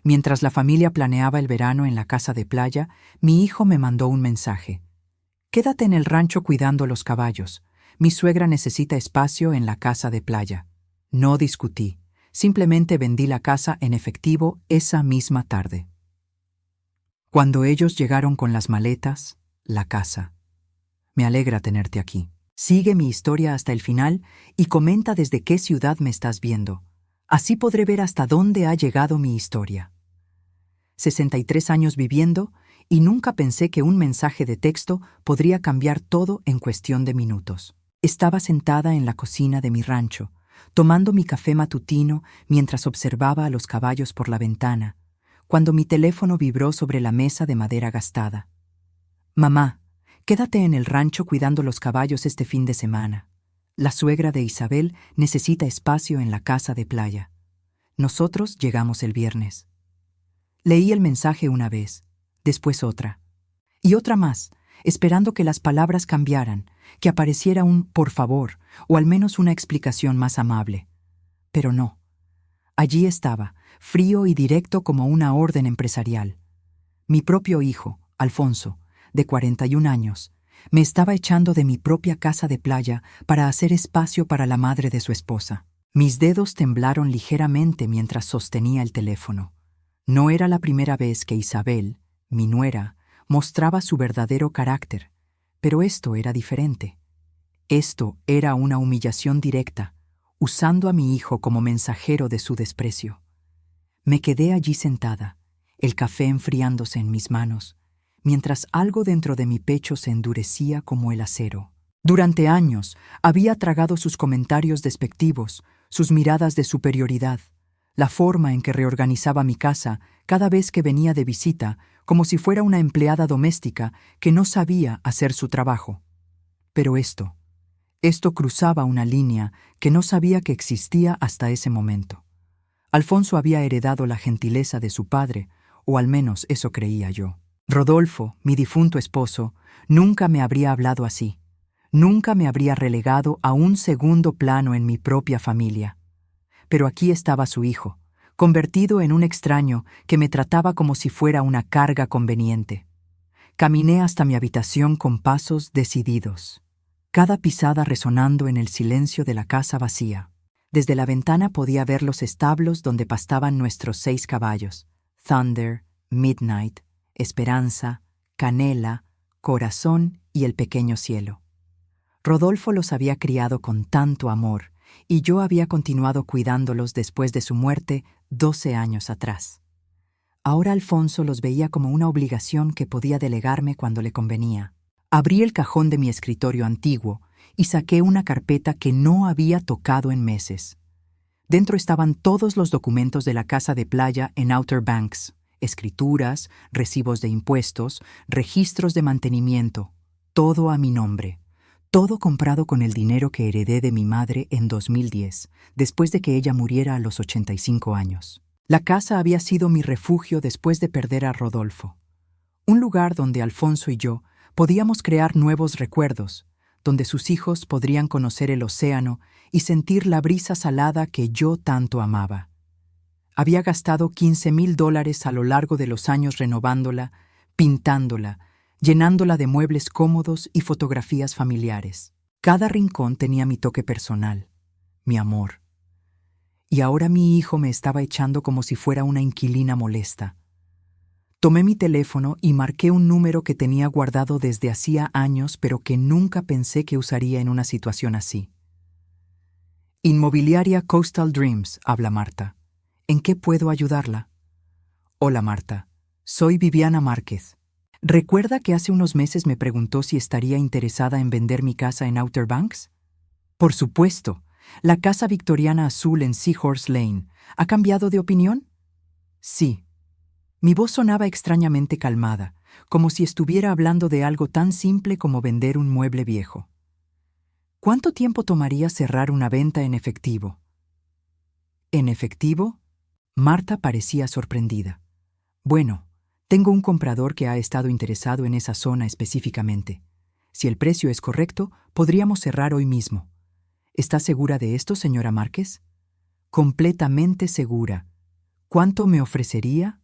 Mientras la familia planeaba el verano en la casa de playa, mi hijo me mandó un mensaje. Quédate en el rancho cuidando los caballos. Mi suegra necesita espacio en la casa de playa. No discutí. Simplemente vendí la casa en efectivo esa misma tarde. Cuando ellos llegaron con las maletas, la casa. Me alegra tenerte aquí. Sigue mi historia hasta el final y comenta desde qué ciudad me estás viendo. Así podré ver hasta dónde ha llegado mi historia. 63 años viviendo y nunca pensé que un mensaje de texto podría cambiar todo en cuestión de minutos. Estaba sentada en la cocina de mi rancho, tomando mi café matutino mientras observaba a los caballos por la ventana, cuando mi teléfono vibró sobre la mesa de madera gastada. Mamá, quédate en el rancho cuidando los caballos este fin de semana. La suegra de Isabel necesita espacio en la casa de playa. Nosotros llegamos el viernes. Leí el mensaje una vez, después otra, y otra más, esperando que las palabras cambiaran, que apareciera un por favor, o al menos una explicación más amable. Pero no. Allí estaba, frío y directo como una orden empresarial. Mi propio hijo, Alfonso, de 41 años, me estaba echando de mi propia casa de playa para hacer espacio para la madre de su esposa. Mis dedos temblaron ligeramente mientras sostenía el teléfono. No era la primera vez que Isabel, mi nuera, mostraba su verdadero carácter, pero esto era diferente. Esto era una humillación directa, usando a mi hijo como mensajero de su desprecio. Me quedé allí sentada, el café enfriándose en mis manos, mientras algo dentro de mi pecho se endurecía como el acero. Durante años había tragado sus comentarios despectivos, sus miradas de superioridad, la forma en que reorganizaba mi casa cada vez que venía de visita, como si fuera una empleada doméstica que no sabía hacer su trabajo. Pero esto cruzaba una línea que no sabía que existía hasta ese momento. Alfonso había heredado la gentileza de su padre, o al menos eso creía yo. Rodolfo, mi difunto esposo, nunca me habría hablado así. Nunca me habría relegado a un segundo plano en mi propia familia. Pero aquí estaba su hijo, convertido en un extraño que me trataba como si fuera una carga conveniente. Caminé hasta mi habitación con pasos decididos, cada pisada resonando en el silencio de la casa vacía. Desde la ventana podía ver los establos donde pastaban nuestros 6 caballos: Thunder, Midnight, Esperanza, Canela, Corazón y el pequeño Cielo. Rodolfo los había criado con tanto amor, y yo había continuado cuidándolos después de su muerte 12 años atrás. Ahora Alfonso los veía como una obligación que podía delegarme cuando le convenía. Abrí el cajón de mi escritorio antiguo y saqué una carpeta que no había tocado en meses. Dentro estaban todos los documentos de la casa de playa en Outer Banks: escrituras, recibos de impuestos, registros de mantenimiento, todo a mi nombre. Todo comprado con el dinero que heredé de mi madre en 2010, después de que ella muriera a los 85 años. La casa había sido mi refugio después de perder a Rodolfo. Un lugar donde Alfonso y yo podíamos crear nuevos recuerdos, donde sus hijos podrían conocer el océano y sentir la brisa salada que yo tanto amaba. Había gastado $15,000 a lo largo de los años renovándola, pintándola, llenándola de muebles cómodos y fotografías familiares. Cada rincón tenía mi toque personal, mi amor. Y ahora mi hijo me estaba echando como si fuera una inquilina molesta. Tomé mi teléfono y marqué un número que tenía guardado desde hacía años, pero que nunca pensé que usaría en una situación así. Inmobiliaria Coastal Dreams, habla Marta. ¿En qué puedo ayudarla? Hola Marta, soy Viviana Márquez. ¿Recuerda que hace unos meses me preguntó si estaría interesada en vender mi casa en Outer Banks? Por supuesto, la casa victoriana azul en Seahorse Lane. ¿Ha cambiado de opinión? Sí. Mi voz sonaba extrañamente calmada, como si estuviera hablando de algo tan simple como vender un mueble viejo. ¿Cuánto tiempo tomaría cerrar una venta en efectivo? ¿En efectivo? Marta parecía sorprendida. Bueno, tengo un comprador que ha estado interesado en esa zona específicamente. Si el precio es correcto, podríamos cerrar hoy mismo. ¿Está segura de esto, señora Márquez? Completamente segura. ¿Cuánto me ofrecería?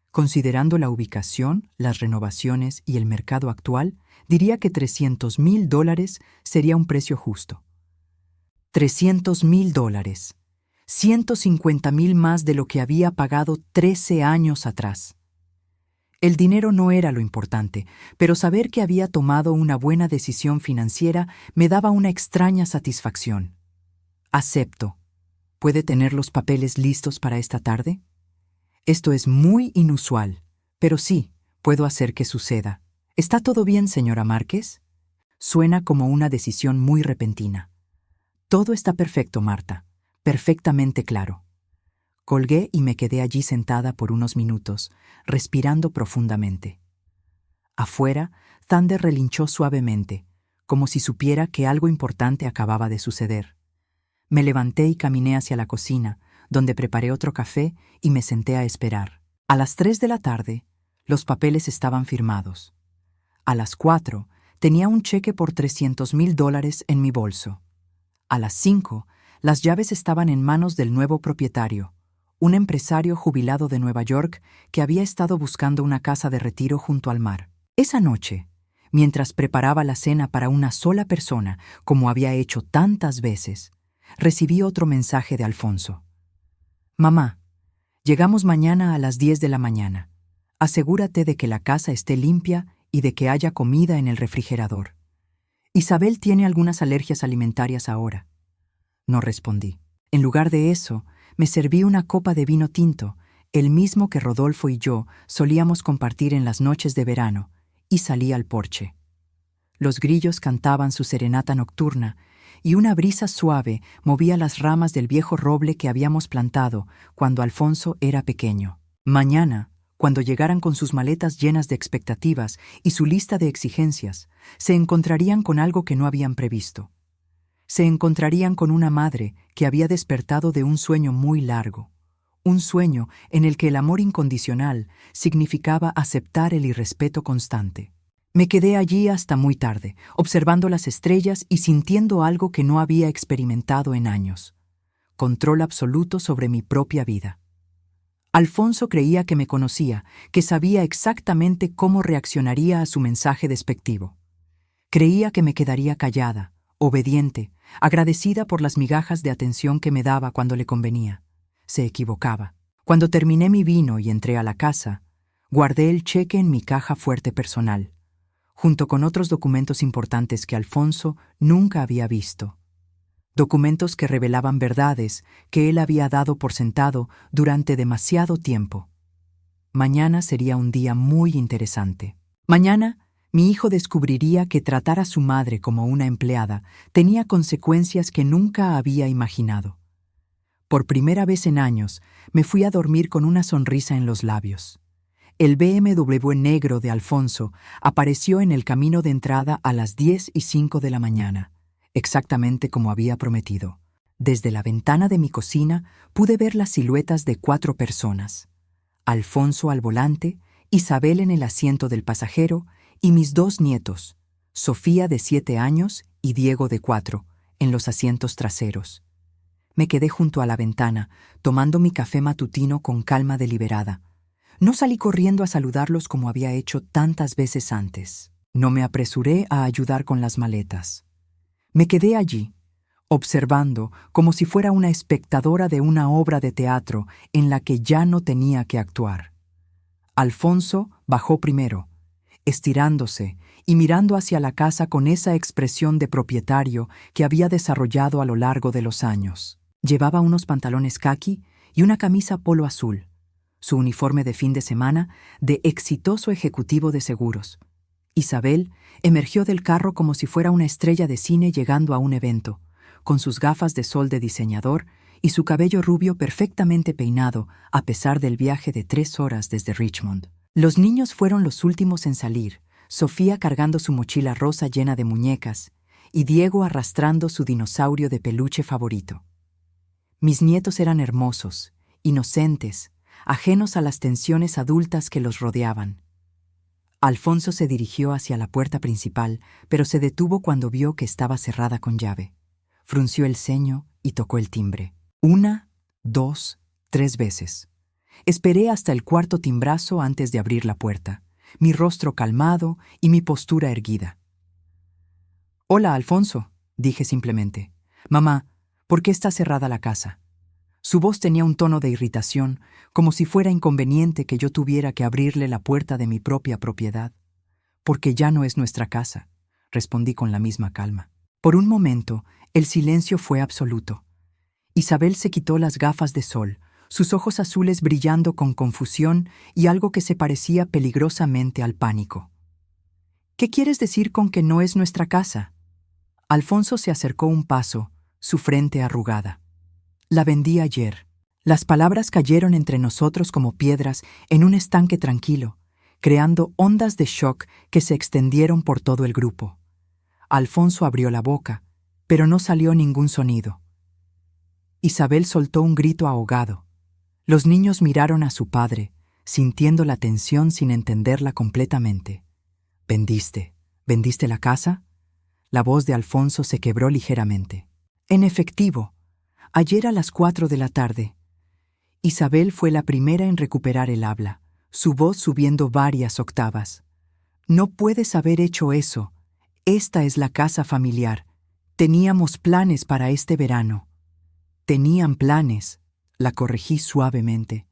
Considerando la ubicación, las renovaciones y el mercado actual, diría que $300,000 sería un precio justo. $300,000. 150,000 más de lo que había pagado 13 años atrás. El dinero no era lo importante, pero saber que había tomado una buena decisión financiera me daba una extraña satisfacción. Acepto. ¿Puede tener los papeles listos para esta tarde? Esto es muy inusual, pero sí, puedo hacer que suceda. ¿Está todo bien, señora Márquez? Suena como una decisión muy repentina. Todo está perfecto, Marta. Perfectamente claro. Colgué y me quedé allí sentada por unos minutos, respirando profundamente. Afuera, Thunder relinchó suavemente, como si supiera que algo importante acababa de suceder. Me levanté y caminé hacia la cocina, donde preparé otro café y me senté a esperar. A las 3 de la tarde, los papeles estaban firmados. A las 4, tenía un cheque por $300,000 en mi bolso. A las 5, las llaves estaban en manos del nuevo propietario, un empresario jubilado de Nueva York que había estado buscando una casa de retiro junto al mar. Esa noche, mientras preparaba la cena para una sola persona, como había hecho tantas veces, recibí otro mensaje de Alfonso. Mamá, llegamos mañana a las 10 de la mañana. Asegúrate de que la casa esté limpia y de que haya comida en el refrigerador. Isabel tiene algunas alergias alimentarias ahora. No respondí. En lugar de eso, me serví una copa de vino tinto, el mismo que Rodolfo y yo solíamos compartir en las noches de verano, y salí al porche. Los grillos cantaban su serenata nocturna, y una brisa suave movía las ramas del viejo roble que habíamos plantado cuando Alfonso era pequeño. Mañana, cuando llegaran con sus maletas llenas de expectativas y su lista de exigencias, se encontrarían con algo que no habían previsto. Se encontrarían con una madre que había despertado de un sueño muy largo, un sueño en el que el amor incondicional significaba aceptar el irrespeto constante. Me quedé allí hasta muy tarde, observando las estrellas y sintiendo algo que no había experimentado en años: control absoluto sobre mi propia vida. Alfonso creía que me conocía, que sabía exactamente cómo reaccionaría a su mensaje despectivo. Creía que me quedaría callada, obediente, agradecida por las migajas de atención que me daba cuando le convenía. Se equivocaba. Cuando terminé mi vino y entré a la casa, guardé el cheque en mi caja fuerte personal, junto con otros documentos importantes que Alfonso nunca había visto. Documentos que revelaban verdades que él había dado por sentado durante demasiado tiempo. Mañana sería un día muy interesante. Mañana, mi hijo descubriría que tratar a su madre como una empleada tenía consecuencias que nunca había imaginado. Por primera vez en años, me fui a dormir con una sonrisa en los labios. El BMW negro de Alfonso apareció en el camino de entrada a las 10:05 de la mañana, exactamente como había prometido. Desde la ventana de mi cocina pude ver las siluetas de 4 personas: Alfonso al volante, Isabel en el asiento del pasajero y mis 2 nietos, Sofía de 7 años y Diego de 4, en los asientos traseros. Me quedé junto a la ventana, tomando mi café matutino con calma deliberada. No salí corriendo a saludarlos como había hecho tantas veces antes. No me apresuré a ayudar con las maletas. Me quedé allí, observando como si fuera una espectadora de una obra de teatro en la que ya no tenía que actuar. Alfonso bajó primero, estirándose y mirando hacia la casa con esa expresión de propietario que había desarrollado a lo largo de los años. Llevaba unos pantalones caqui y una camisa polo azul, su uniforme de fin de semana de exitoso ejecutivo de seguros. Isabel emergió del carro como si fuera una estrella de cine llegando a un evento, con sus gafas de sol de diseñador y su cabello rubio perfectamente peinado a pesar del viaje de 3 horas desde Richmond. Los niños fueron los últimos en salir, Sofía cargando su mochila rosa llena de muñecas y Diego arrastrando su dinosaurio de peluche favorito. Mis nietos eran hermosos, inocentes, ajenos a las tensiones adultas que los rodeaban. Alfonso se dirigió hacia la puerta principal, pero se detuvo cuando vio que estaba cerrada con llave. Frunció el ceño y tocó el timbre. 1, 2, 3 veces. Esperé hasta el cuarto timbrazo antes de abrir la puerta, mi rostro calmado y mi postura erguida. «Hola, Alfonso», dije simplemente. «Mamá, ¿por qué está cerrada la casa?» Su voz tenía un tono de irritación, como si fuera inconveniente que yo tuviera que abrirle la puerta de mi propia propiedad. «Porque ya no es nuestra casa», respondí con la misma calma. Por un momento, el silencio fue absoluto. Isabel se quitó las gafas de sol, sus ojos azules brillando con confusión y algo que se parecía peligrosamente al pánico. «¿Qué quieres decir con que no es nuestra casa?» Alfonso se acercó un paso, su frente arrugada. «La vendí ayer». Las palabras cayeron entre nosotros como piedras en un estanque tranquilo, creando ondas de shock que se extendieron por todo el grupo. Alfonso abrió la boca, pero no salió ningún sonido. Isabel soltó un grito ahogado. Los niños miraron a su padre, sintiendo la tensión sin entenderla completamente. ¿Vendiste la casa?» La voz de Alfonso se quebró ligeramente. «En efectivo, ayer a las 4 de la tarde». Isabel fue la primera en recuperar el habla, su voz subiendo varias octavas. «No puedes haber hecho eso. Esta es la casa familiar. Teníamos planes para este verano». «Tenían planes», la corregí suavemente.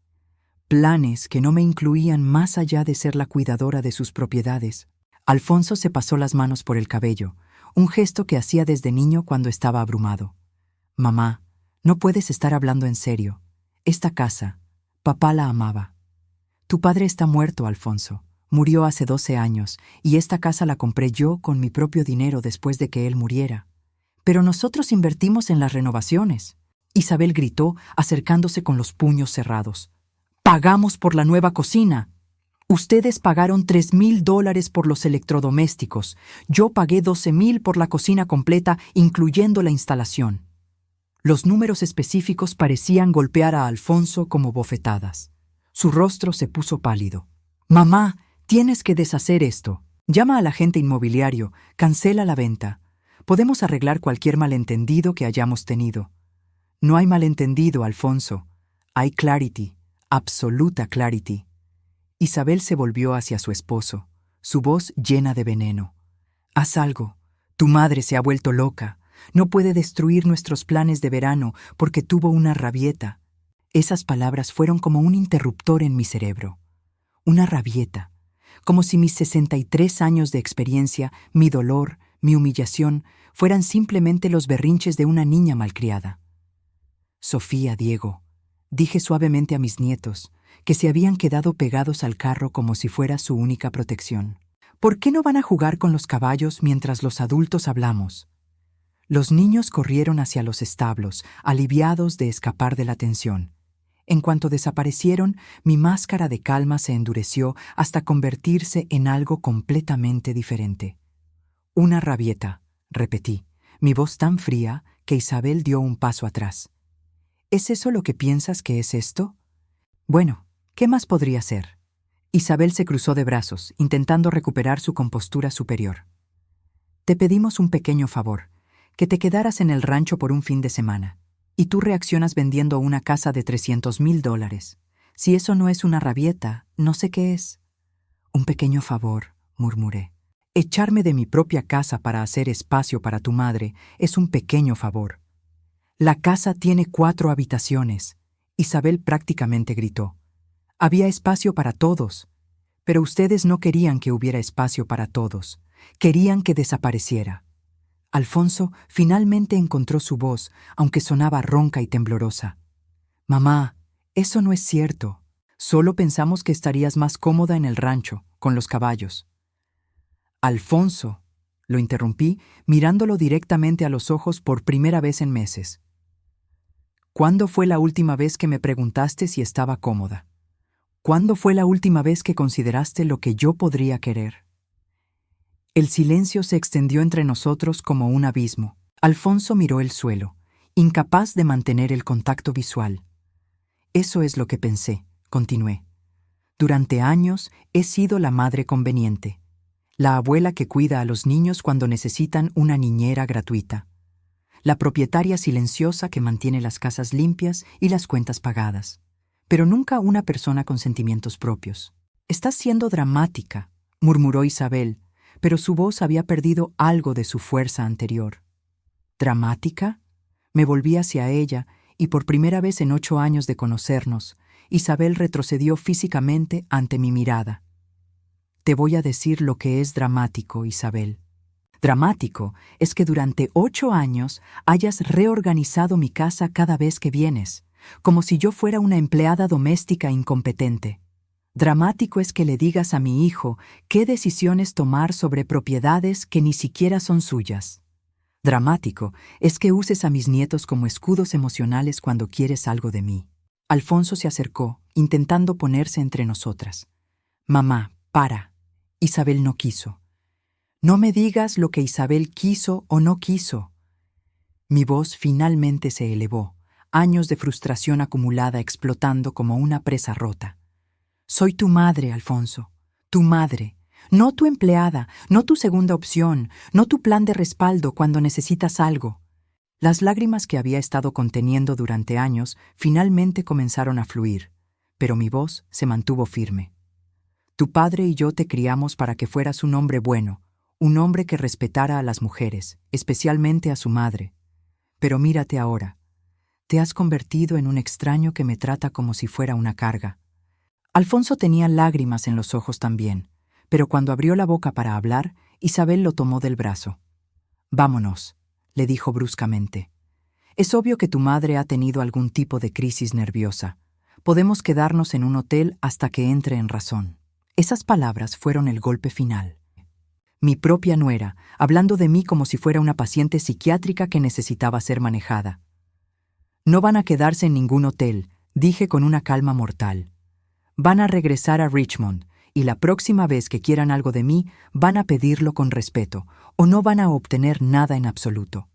«Planes que no me incluían más allá de ser la cuidadora de sus propiedades». Alfonso se pasó las manos por el cabello, un gesto que hacía desde niño cuando estaba abrumado. «Mamá, no puedes estar hablando en serio. Esta casa, papá la amaba». «Tu padre está muerto, Alfonso. Murió hace 12 años, y esta casa la compré yo con mi propio dinero después de que él muriera. Pero nosotros invertimos en las renovaciones». Isabel gritó, acercándose con los puños cerrados. «Pagamos por la nueva cocina. Ustedes pagaron $3,000 por los electrodomésticos. Yo pagué $12,000 por la cocina completa, incluyendo la instalación». Los números específicos parecían golpear a Alfonso como bofetadas. Su rostro se puso pálido. «Mamá, tienes que deshacer esto. Llama al agente inmobiliario, cancela la venta. Podemos arreglar cualquier malentendido que hayamos tenido». «No hay malentendido, Alfonso. Hay clarity, absoluta clarity». Isabel se volvió hacia su esposo, su voz llena de veneno. «Haz algo. Tu madre se ha vuelto loca. No puede destruir nuestros planes de verano porque tuvo una rabieta». Esas palabras fueron como un interruptor en mi cerebro. Una rabieta. Como si mis 63 años de experiencia, mi dolor, mi humillación, fueran simplemente los berrinches de una niña malcriada. «Sofía, Diego», dije suavemente a mis nietos, que se habían quedado pegados al carro como si fuera su única protección. «¿Por qué no van a jugar con los caballos mientras los adultos hablamos?» Los niños corrieron hacia los establos, aliviados de escapar de la tensión. En cuanto desaparecieron, mi máscara de calma se endureció hasta convertirse en algo completamente diferente. «Una rabieta», repetí, mi voz tan fría que Isabel dio un paso atrás. «¿Es eso lo que piensas que es esto?» «Bueno, ¿qué más podría ser?» Isabel se cruzó de brazos, intentando recuperar su compostura superior. «Te pedimos un pequeño favor, que te quedaras en el rancho por un fin de semana, y tú reaccionas vendiendo una casa de $300,000. Si eso no es una rabieta, no sé qué es». «Un pequeño favor», murmuré. «Echarme de mi propia casa para hacer espacio para tu madre es un pequeño favor». «La casa tiene 4 habitaciones», Isabel prácticamente gritó. «Había espacio para todos, pero ustedes no querían que hubiera espacio para todos. Querían que desapareciera». Alfonso finalmente encontró su voz, aunque sonaba ronca y temblorosa. «Mamá, eso no es cierto. Solo pensamos que estarías más cómoda en el rancho, con los caballos». «Alfonso», lo interrumpí, mirándolo directamente a los ojos por primera vez en meses. «¿Cuándo fue la última vez que me preguntaste si estaba cómoda? ¿Cuándo fue la última vez que consideraste lo que yo podría querer?» El silencio se extendió entre nosotros como un abismo. Alfonso miró el suelo, incapaz de mantener el contacto visual. «Eso es lo que pensé», continué. «Durante años he sido la madre conveniente, la abuela que cuida a los niños cuando necesitan una niñera gratuita, la propietaria silenciosa que mantiene las casas limpias y las cuentas pagadas. pero nunca una persona con sentimientos propios. «Estás siendo dramática», murmuró Isabel, pero su voz había perdido algo de su fuerza anterior. ¿Dramática? Me volví hacia ella, y por primera vez en 8 años de conocernos, Isabel retrocedió físicamente ante mi mirada. «Te voy a decir lo que es dramático, Isabel. Dramático es que durante 8 años hayas reorganizado mi casa cada vez que vienes, como si yo fuera una empleada doméstica incompetente. Dramático es que le digas a mi hijo qué decisiones tomar sobre propiedades que ni siquiera son suyas. Dramático es que uses a mis nietos como escudos emocionales cuando quieres algo de mí». Alfonso se acercó, intentando ponerse entre nosotras. «Mamá, para». Isabel no quiso. «No me digas lo que Isabel quiso o no quiso». Mi voz finalmente se elevó, años de frustración acumulada explotando como una presa rota. «Soy tu madre, Alfonso, tu madre, no tu empleada, no tu segunda opción, no tu plan de respaldo cuando necesitas algo». Las lágrimas que había estado conteniendo durante años finalmente comenzaron a fluir, pero mi voz se mantuvo firme. «Tu padre y yo te criamos para que fueras un hombre bueno, un hombre que respetara a las mujeres, especialmente a su madre. Pero mírate ahora. Te has convertido en un extraño que me trata como si fuera una carga». Alfonso tenía lágrimas en los ojos también, pero cuando abrió la boca para hablar, Isabel lo tomó del brazo. «Vámonos», le dijo bruscamente. «Es obvio que tu madre ha tenido algún tipo de crisis nerviosa. Podemos quedarnos en un hotel hasta que entre en razón». Esas palabras fueron el golpe final. Mi propia nuera, hablando de mí como si fuera una paciente psiquiátrica que necesitaba ser manejada. «No van a quedarse en ningún hotel», dije con una calma mortal. «Van a regresar a Richmond, y la próxima vez que quieran algo de mí, van a pedirlo con respeto, o no van a obtener nada en absoluto».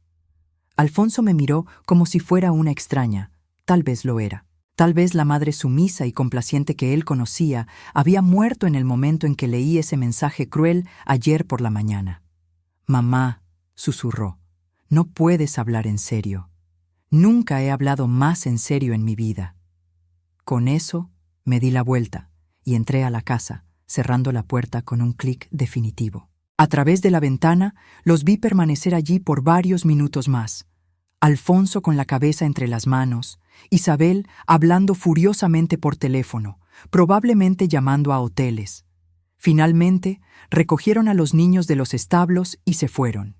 Alfonso me miró como si fuera una extraña. Tal vez lo era. Tal vez la madre sumisa y complaciente que él conocía había muerto en el momento en que leí ese mensaje cruel ayer por la mañana. «Mamá», susurró, «no puedes hablar en serio. Nunca he hablado más en serio en mi vida». Con eso me di la vuelta y entré a la casa, cerrando la puerta con un clic definitivo. A través de la ventana los vi permanecer allí por varios minutos más. Alfonso con la cabeza entre las manos, Isabel hablando furiosamente por teléfono, probablemente llamando a hoteles. Finalmente, recogieron a los niños de los establos y se fueron.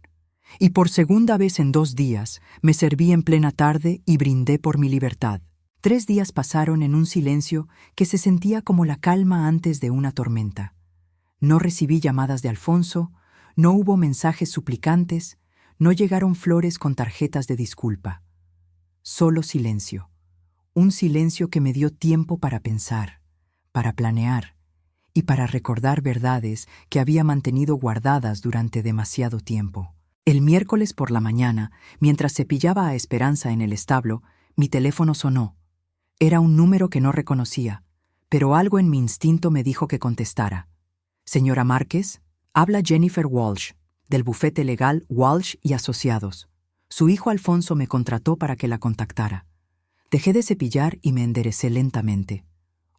Y por segunda vez en 2 días me serví en plena tarde y brindé por mi libertad. 3 días pasaron en un silencio que se sentía como la calma antes de una tormenta. No recibí llamadas de Alfonso, no hubo mensajes suplicantes, no llegaron flores con tarjetas de disculpa. Solo silencio. Un silencio que me dio tiempo para pensar, para planear y para recordar verdades que había mantenido guardadas durante demasiado tiempo. El miércoles por la mañana, mientras cepillaba a Esperanza en el establo, mi teléfono sonó. Era un número que no reconocía, pero algo en mi instinto me dijo que contestara. «Señora Márquez, habla Jennifer Walsh, del bufete legal Walsh y Asociados. Su hijo Alfonso me contrató para que la contactara». Dejé de cepillar y me enderecé lentamente.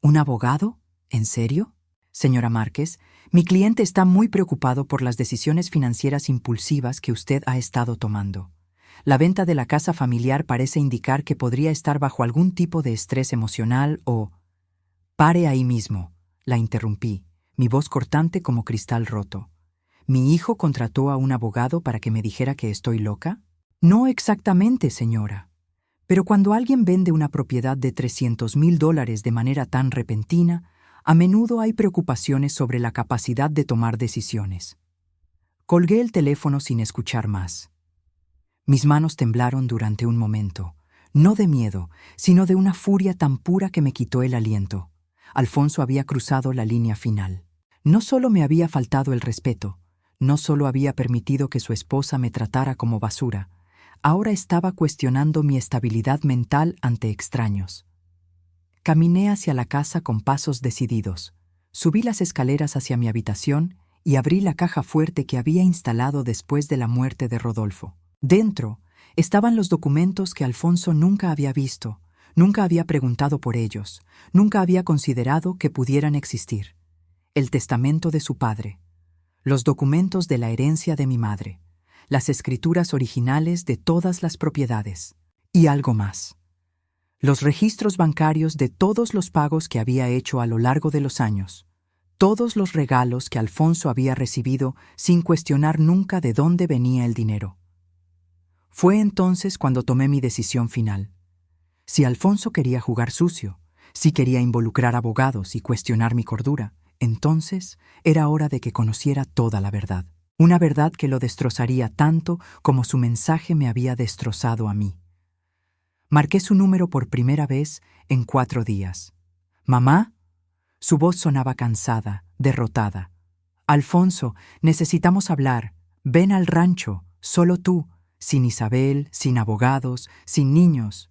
«¿Un abogado? ¿En serio?» «Señora Márquez, mi cliente está muy preocupado por las decisiones financieras impulsivas que usted ha estado tomando. La venta de la casa familiar parece indicar que podría estar bajo algún tipo de estrés emocional o...». «Pare ahí mismo», la interrumpí, mi voz cortante como cristal roto. «¿Mi hijo contrató a un abogado para que me dijera que estoy loca?» «No exactamente, señora. Pero cuando alguien vende una propiedad de $300,000 de manera tan repentina, a menudo hay preocupaciones sobre la capacidad de tomar decisiones». Colgué el teléfono sin escuchar más. Mis manos temblaron durante un momento, no de miedo, sino de una furia tan pura que me quitó el aliento. Alfonso había cruzado la línea final. No solo me había faltado el respeto, no solo había permitido que su esposa me tratara como basura, ahora estaba cuestionando mi estabilidad mental ante extraños. Caminé hacia la casa con pasos decididos. Subí las escaleras hacia mi habitación y abrí la caja fuerte que había instalado después de la muerte de Rodolfo. Dentro estaban los documentos que Alfonso nunca había visto, Nunca había preguntado por ellos, nunca había considerado que pudieran existir. El testamento de su padre, los documentos de la herencia de mi madre, las escrituras originales de todas las propiedades, y algo más. Los registros bancarios de todos los pagos que había hecho a lo largo de los años, todos los regalos que Alfonso había recibido sin cuestionar nunca de dónde venía el dinero. Fue entonces cuando tomé mi decisión final. Si Alfonso quería jugar sucio, si quería involucrar abogados y cuestionar mi cordura, entonces era hora de que conociera toda la verdad. Una verdad que lo destrozaría tanto como su mensaje me había destrozado a mí. Marqué su número por primera vez en 4 días. «¿Mamá?» Su voz sonaba cansada, derrotada. «Alfonso, necesitamos hablar. Ven al rancho, solo tú, sin Isabel, sin abogados, sin niños.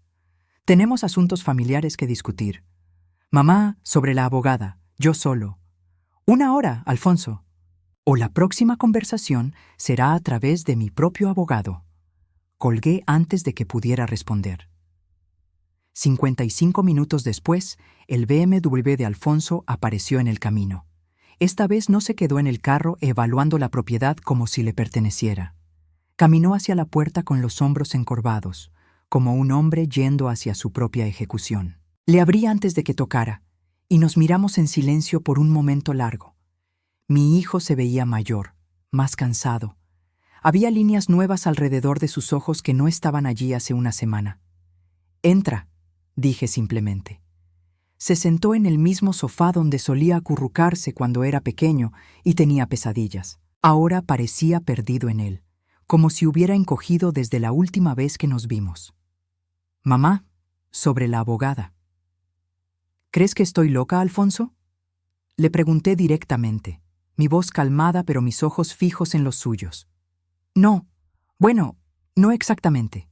Tenemos asuntos familiares que discutir. Mamá, sobre la abogada, yo solo. 1 hora, Alfonso. O la próxima conversación será a través de mi propio abogado». Colgué antes de que pudiera responder. 55 minutos después, el BMW de Alfonso apareció en el camino. Esta vez no se quedó en el carro evaluando la propiedad como si le perteneciera. Caminó hacia la puerta con los hombros encorvados, como un hombre yendo hacia su propia ejecución. Le abrí antes de que tocara, y nos miramos en silencio por un momento largo. Mi hijo se veía mayor, más cansado. Había líneas nuevas alrededor de sus ojos que no estaban allí hace una semana. «Entra», dije simplemente. Se sentó en el mismo sofá donde solía acurrucarse cuando era pequeño y tenía pesadillas. Ahora parecía perdido en él, como si hubiera encogido desde la última vez que nos vimos. «Mamá, sobre la abogada». «¿Crees que estoy loca, Alfonso?», le pregunté directamente, mi voz calmada pero mis ojos fijos en los suyos. «No, bueno, no exactamente.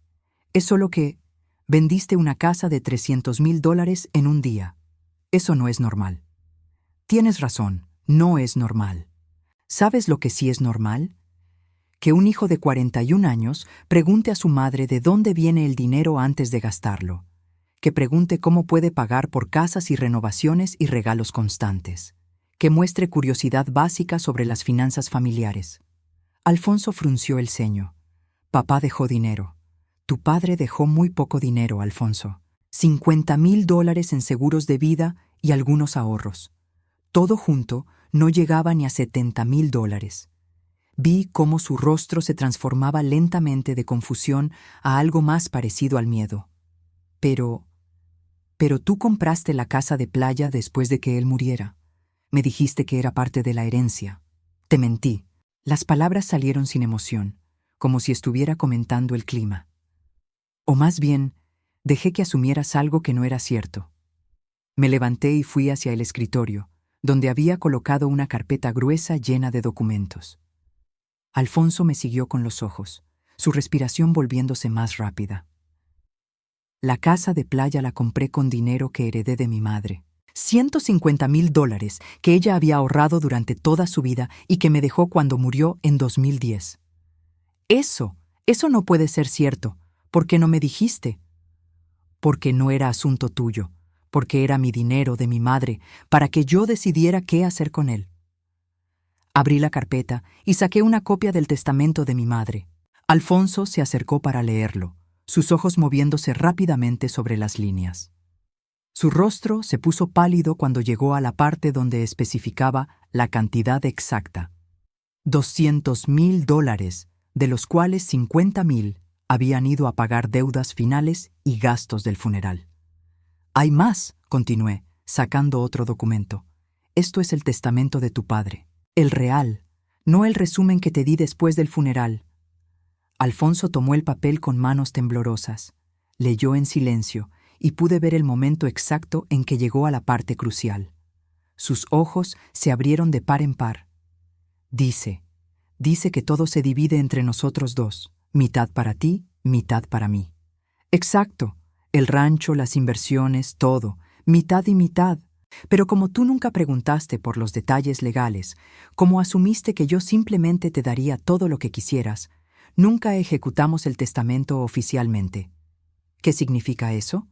Es solo que vendiste una casa de $300,000 en un día. Eso no es normal». «Tienes razón, no es normal. ¿Sabes lo que sí es normal? Que un hijo de 41 años pregunte a su madre de dónde viene el dinero antes de gastarlo. Que pregunte cómo puede pagar por casas y renovaciones y regalos constantes. Que muestre curiosidad básica sobre las finanzas familiares». Alfonso frunció el ceño. «Papá dejó dinero». «Tu padre dejó muy poco dinero, Alfonso. $50,000 en seguros de vida y algunos ahorros. Todo junto no llegaba ni a $70,000. Vi cómo su rostro se transformaba lentamente de confusión a algo más parecido al miedo. Pero tú compraste la casa de playa después de que él muriera. Me dijiste que era parte de la herencia». «Te mentí». Las palabras salieron sin emoción, como si estuviera comentando el clima. «O más bien, dejé que asumieras algo que no era cierto». Me levanté y fui hacia el escritorio, donde había colocado una carpeta gruesa llena de documentos. Alfonso me siguió con los ojos, su respiración volviéndose más rápida. «La casa de playa la compré con dinero que heredé de mi madre. $150,000 que ella había ahorrado durante toda su vida y que me dejó cuando murió en 2010. Eso no puede ser cierto. ¿Por qué no me dijiste?» «Porque no era asunto tuyo, porque era mi dinero de mi madre, para que yo decidiera qué hacer con él». Abrí la carpeta y saqué una copia del testamento de mi madre. Alfonso se acercó para leerlo, sus ojos moviéndose rápidamente sobre las líneas. Su rostro se puso pálido cuando llegó a la parte donde especificaba la cantidad exacta. $200,000, de los cuales 50,000 habían ido a pagar deudas finales y gastos del funeral. «Hay más», continué, sacando otro documento. «Esto es el testamento de tu padre. El real, no el resumen que te di después del funeral». Alfonso tomó el papel con manos temblorosas, leyó en silencio y pude ver el momento exacto en que llegó a la parte crucial. Sus ojos se abrieron de par en par. Dice que todo se divide entre nosotros dos, mitad para ti, mitad para mí». «Exacto, el rancho, las inversiones, todo, mitad y mitad. Pero como tú nunca preguntaste por los detalles legales, como asumiste que yo simplemente te daría todo lo que quisieras, nunca ejecutamos el testamento oficialmente». «¿Qué significa eso?».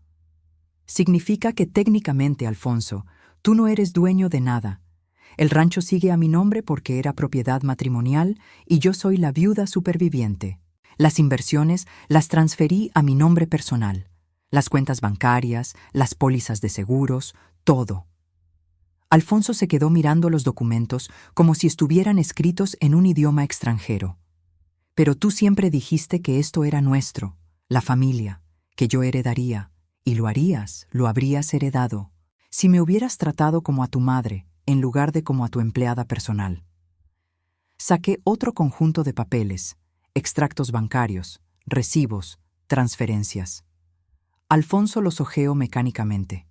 Significa que técnicamente, Alfonso, tú no eres dueño de nada. El rancho sigue a mi nombre porque era propiedad matrimonial y yo soy la viuda superviviente. Las inversiones las transferí a mi nombre personal. Las cuentas bancarias, las pólizas de seguros, todo. Alfonso se quedó mirando los documentos como si estuvieran escritos en un idioma extranjero. Pero tú siempre dijiste que esto era nuestro, la familia, que yo heredaría, y lo harías, lo habrías heredado, si me hubieras tratado como a tu madre, en lugar de como a tu empleada personal. Saqué otro conjunto de papeles, extractos bancarios, recibos, transferencias. Alfonso los hojeó mecánicamente.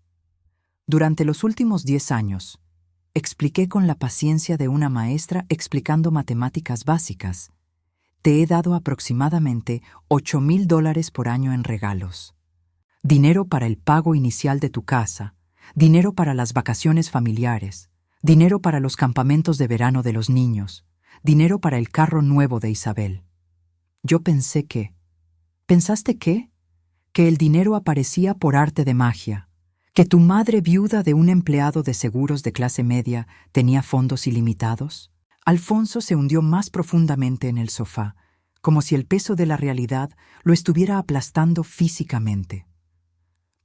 Durante los últimos 10 años, expliqué con la paciencia de una maestra explicando matemáticas básicas. Te he dado aproximadamente $8,000 por año en regalos. Dinero para el pago inicial de tu casa, dinero para las vacaciones familiares, dinero para los campamentos de verano de los niños, dinero para el carro nuevo de Isabel. Yo pensé que... ¿Pensaste qué? Que el dinero aparecía por arte de magia, que tu madre viuda de un empleado de seguros de clase media tenía fondos ilimitados. Alfonso se hundió más profundamente en el sofá, como si el peso de la realidad lo estuviera aplastando físicamente.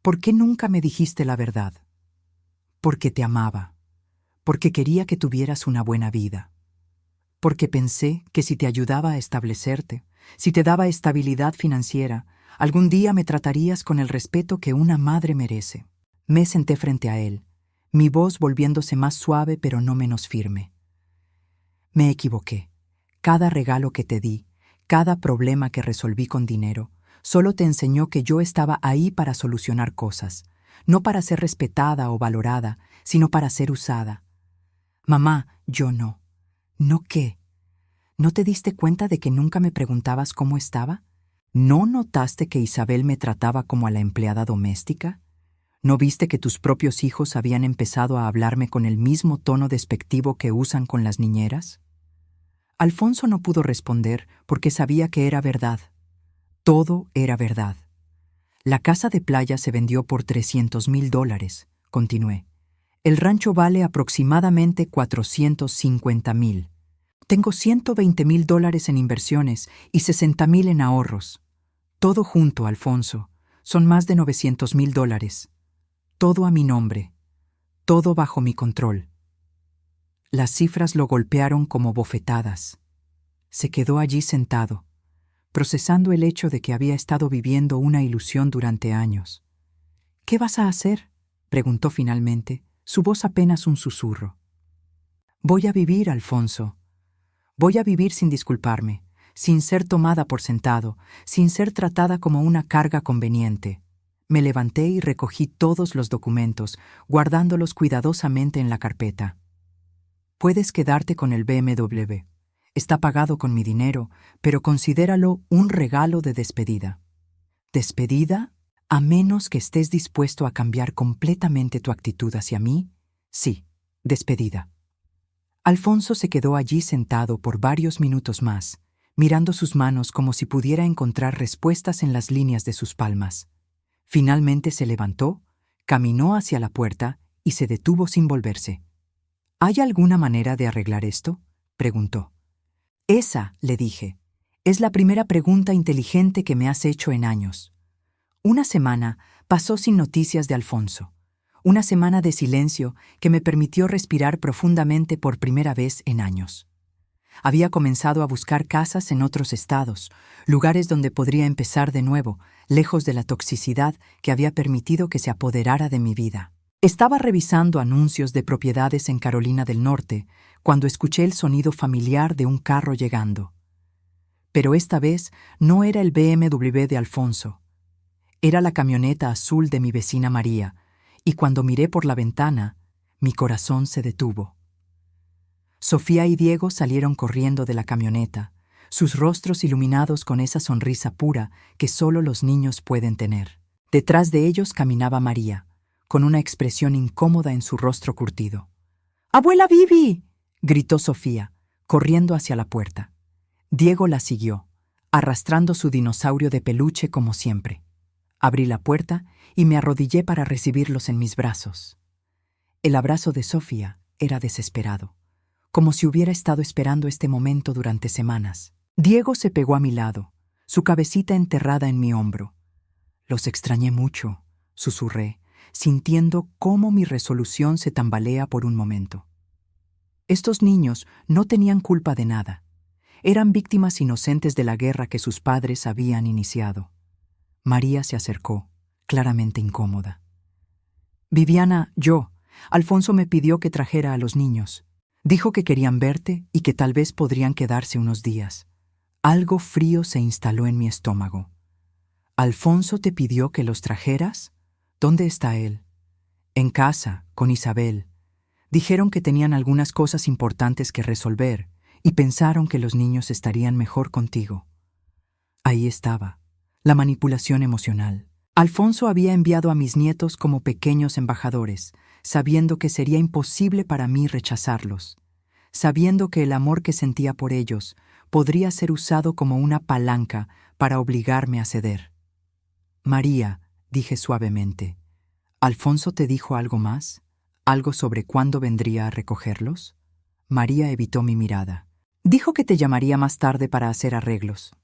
¿Por qué nunca me dijiste la verdad? Porque te amaba, porque quería que tuvieras una buena vida, porque pensé que si te ayudaba a establecerte, si te daba estabilidad financiera, algún día me tratarías con el respeto que una madre merece. Me senté frente a él, mi voz volviéndose más suave pero no menos firme. Me equivoqué. Cada regalo que te di, cada problema que resolví con dinero, solo te enseñó que yo estaba ahí para solucionar cosas, no para ser respetada o valorada, sino para ser usada. Mamá, yo no. ¿No qué? ¿No te diste cuenta de que nunca me preguntabas cómo estaba? ¿No notaste que Isabel me trataba como a la empleada doméstica? ¿No viste que tus propios hijos habían empezado a hablarme con el mismo tono despectivo que usan con las niñeras? Alfonso no pudo responder porque sabía que era verdad. Todo era verdad. La casa de playa se vendió por $300,000, continué. El rancho vale aproximadamente $450,000. Tengo $120,000 en inversiones y $60,000 en ahorros. Todo junto, Alfonso, son más de $900,000. Todo a mi nombre, todo bajo mi control. Las cifras lo golpearon como bofetadas. Se quedó allí sentado, procesando el hecho de que había estado viviendo una ilusión durante años. ¿Qué vas a hacer?, preguntó finalmente, su voz apenas un susurro. Voy a vivir, Alfonso. Voy a vivir sin disculparme, sin ser tomada por sentado, sin ser tratada como una carga conveniente. Me levanté y recogí todos los documentos, guardándolos cuidadosamente en la carpeta. Puedes quedarte con el BMW. Está pagado con mi dinero, pero considéralo un regalo de despedida. ¿Despedida? A menos que estés dispuesto a cambiar completamente tu actitud hacia mí, sí, despedida. Alfonso se quedó allí sentado por varios minutos más, mirando sus manos como si pudiera encontrar respuestas en las líneas de sus palmas. Finalmente se levantó, caminó hacia la puerta y se detuvo sin volverse. ¿Hay alguna manera de arreglar esto?, preguntó. Esa, le dije, es la primera pregunta inteligente que me has hecho en años. Una semana pasó sin noticias de Alfonso. Una semana de silencio que me permitió respirar profundamente por primera vez en años. Había comenzado a buscar casas en otros estados, lugares donde podría empezar de nuevo, lejos de la toxicidad que había permitido que se apoderara de mi vida. Estaba revisando anuncios de propiedades en Carolina del Norte cuando escuché el sonido familiar de un carro llegando. Pero esta vez no era el BMW de Alfonso. Era la camioneta azul de mi vecina María, y cuando miré por la ventana, mi corazón se detuvo. Sofía y Diego salieron corriendo de la camioneta, sus rostros iluminados con esa sonrisa pura que solo los niños pueden tener. Detrás de ellos caminaba María, con una expresión incómoda en su rostro curtido. ¡Abuela Bibi!, gritó Sofía, corriendo hacia la puerta. Diego la siguió, arrastrando su dinosaurio de peluche como siempre. Abrí la puerta y me arrodillé para recibirlos en mis brazos. El abrazo de Sofía era desesperado, como si hubiera estado esperando este momento durante semanas. Diego se pegó a mi lado, su cabecita enterrada en mi hombro. Los extrañé mucho, susurré, sintiendo cómo mi resolución se tambalea por un momento. Estos niños no tenían culpa de nada. Eran víctimas inocentes de la guerra que sus padres habían iniciado. María se acercó, claramente incómoda. Viviana, Alfonso me pidió que trajera a los niños. Dijo que querían verte y que tal vez podrían quedarse unos días. Algo frío se instaló en mi estómago. ¿Alfonso te pidió que los trajeras? ¿Dónde está él? En casa, con Isabel. Dijeron que tenían algunas cosas importantes que resolver y pensaron que los niños estarían mejor contigo. Ahí estaba, la manipulación emocional. Alfonso había enviado a mis nietos como pequeños embajadores, sabiendo que sería imposible para mí rechazarlos, sabiendo que el amor que sentía por ellos podría ser usado como una palanca para obligarme a ceder. María, dije suavemente, ¿Alfonso te dijo algo más? ¿Algo sobre cuándo vendría a recogerlos? María evitó mi mirada. Dijo que te llamaría más tarde para hacer arreglos.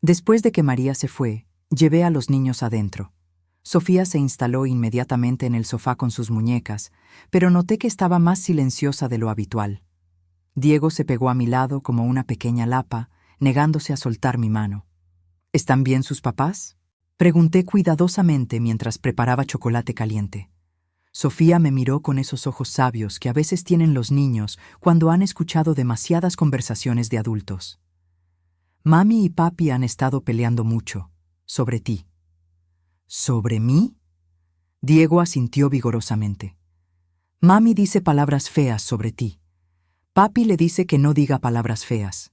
Después de que María se fue, llevé a los niños adentro. Sofía se instaló inmediatamente en el sofá con sus muñecas, pero noté que estaba más silenciosa de lo habitual. Diego se pegó a mi lado como una pequeña lapa, negándose a soltar mi mano. ¿Están bien sus papás? Pregunté cuidadosamente mientras preparaba chocolate caliente. Sofía me miró con esos ojos sabios que a veces tienen los niños cuando han escuchado demasiadas conversaciones de adultos. Mami y papi han estado peleando mucho, sobre ti. ¿Sobre mí? Diego asintió vigorosamente. Mami dice palabras feas sobre ti. Papi le dice que no diga palabras feas.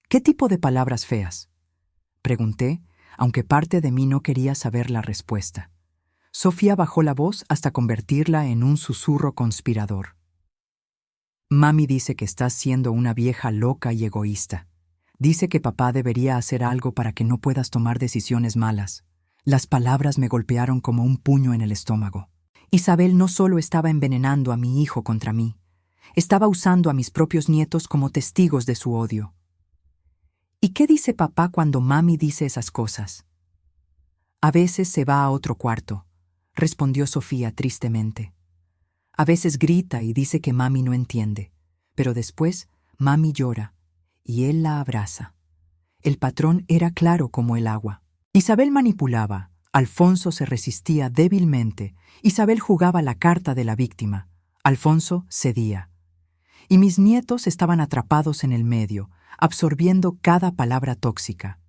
¿Qué tipo de palabras feas? Pregunté, aunque parte de mí no quería saber la respuesta. Sofía bajó la voz hasta convertirla en un susurro conspirador. Mami dice que estás siendo una vieja loca y egoísta. Dice que papá debería hacer algo para que no puedas tomar decisiones malas. Las palabras me golpearon como un puño en el estómago. Isabel no solo estaba envenenando a mi hijo contra mí, estaba usando a mis propios nietos como testigos de su odio. ¿Y qué dice papá cuando mami dice esas cosas? A veces se va a otro cuarto, respondió Sofía tristemente. A veces grita y dice que mami no entiende, pero después mami llora y él la abraza. El patrón era claro como el agua. Isabel manipulaba, Alfonso se resistía débilmente, Isabel jugaba la carta de la víctima, Alfonso cedía. Y mis nietos estaban atrapados en el medio, absorbiendo cada palabra tóxica.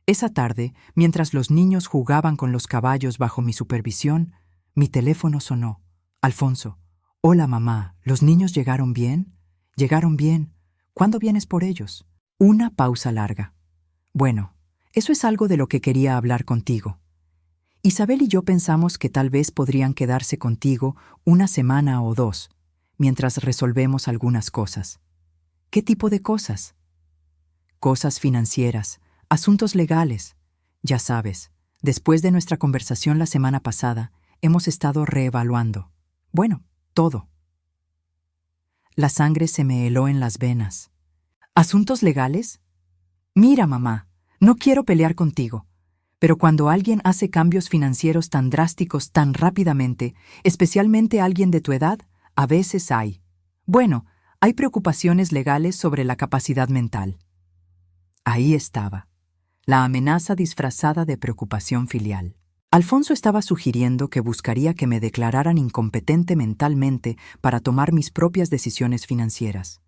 Esa tarde, mientras los niños jugaban con los caballos bajo mi supervisión, mi teléfono sonó. Alfonso, hola mamá, ¿los niños llegaron bien? Llegaron bien. ¿Cuándo vienes por ellos? Una pausa larga. Bueno, eso es algo de lo que quería hablar contigo. Isabel y yo pensamos que tal vez podrían quedarse contigo una semana o dos, mientras resolvemos algunas cosas. ¿Qué tipo de cosas? Cosas financieras, asuntos legales. Ya sabes, después de nuestra conversación la semana pasada, hemos estado reevaluando. Bueno, todo. La sangre se me heló en las venas. ¿Asuntos legales? Mira, mamá, no quiero pelear contigo, pero cuando alguien hace cambios financieros tan drásticos tan rápidamente, especialmente alguien de tu edad, a veces hay preocupaciones legales sobre la capacidad mental. Ahí estaba, la amenaza disfrazada de preocupación filial. Alfonso estaba sugiriendo que buscaría que me declararan incompetente mentalmente para tomar mis propias decisiones financieras.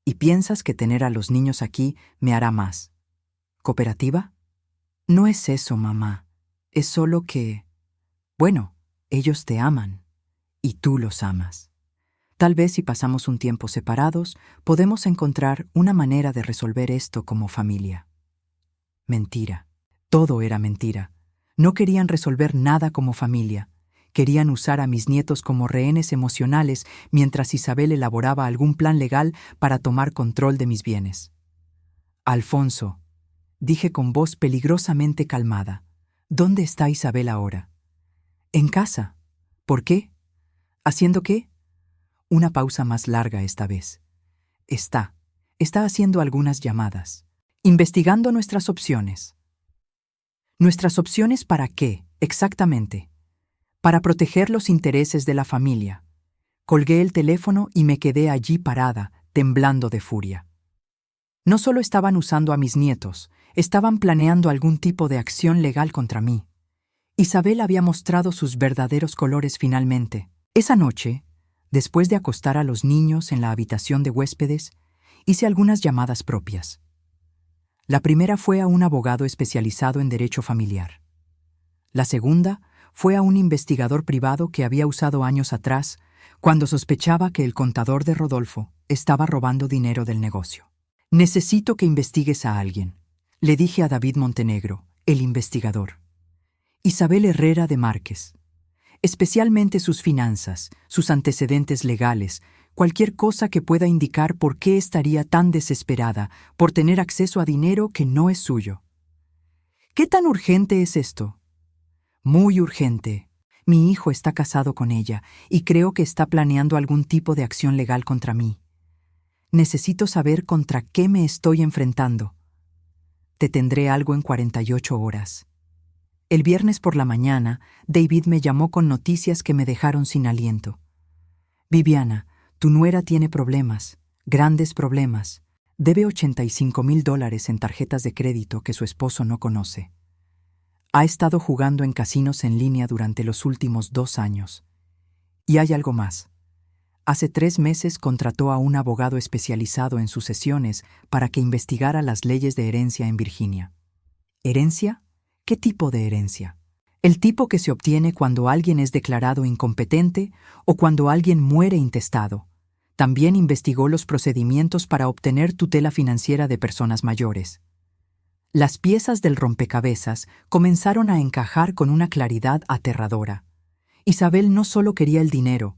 ¿Y piensas que tener a los niños aquí me hará más? ¿Cooperativa? No es eso, mamá. Es solo que... ellos te aman. Y tú los amas. Tal vez si pasamos un tiempo separados, podemos encontrar una manera de resolver esto como familia. Mentira. Todo era mentira. No querían resolver nada como familia. Querían usar a mis nietos como rehenes emocionales mientras Isabel elaboraba algún plan legal para tomar control de mis bienes. Alfonso, dije con voz peligrosamente calmada. ¿Dónde está Isabel ahora? En casa. ¿Por qué? ¿Haciendo qué? Una pausa más larga esta vez. Está haciendo algunas llamadas, investigando nuestras opciones. ¿Nuestras opciones para qué, exactamente? Para proteger los intereses de la familia. Colgué el teléfono y me quedé allí parada, temblando de furia. No solo estaban usando a mis nietos, estaban planeando algún tipo de acción legal contra mí. Isabel había mostrado sus verdaderos colores finalmente. Esa noche, después de acostar a los niños en la habitación de huéspedes, hice algunas llamadas propias. La primera fue a un abogado especializado en derecho familiar. La segunda fue a un investigador privado que había usado años atrás, cuando sospechaba que el contador de Rodolfo estaba robando dinero del negocio. Necesito que investigues a alguien, le dije a David Montenegro, el investigador. Isabel Herrera de Márquez. Especialmente sus finanzas, sus antecedentes legales, cualquier cosa que pueda indicar por qué estaría tan desesperada por tener acceso a dinero que no es suyo. ¿Qué tan urgente es esto? Muy urgente. Mi hijo está casado con ella y creo que está planeando algún tipo de acción legal contra mí. Necesito saber contra qué me estoy enfrentando. Te tendré algo en 48 horas. El viernes por la mañana, David me llamó con noticias que me dejaron sin aliento. Viviana, tu nuera tiene problemas, grandes problemas. Debe $85,000 en tarjetas de crédito que su esposo no conoce. Ha estado jugando en casinos en línea durante los últimos 2 años. Y hay algo más. Hace 3 meses contrató a un abogado especializado en sucesiones para que investigara las leyes de herencia en Virginia. ¿Herencia? ¿Qué tipo de herencia? El tipo que se obtiene cuando alguien es declarado incompetente o cuando alguien muere intestado. También investigó los procedimientos para obtener tutela financiera de personas mayores. Las piezas del rompecabezas comenzaron a encajar con una claridad aterradora. Isabel no solo quería el dinero,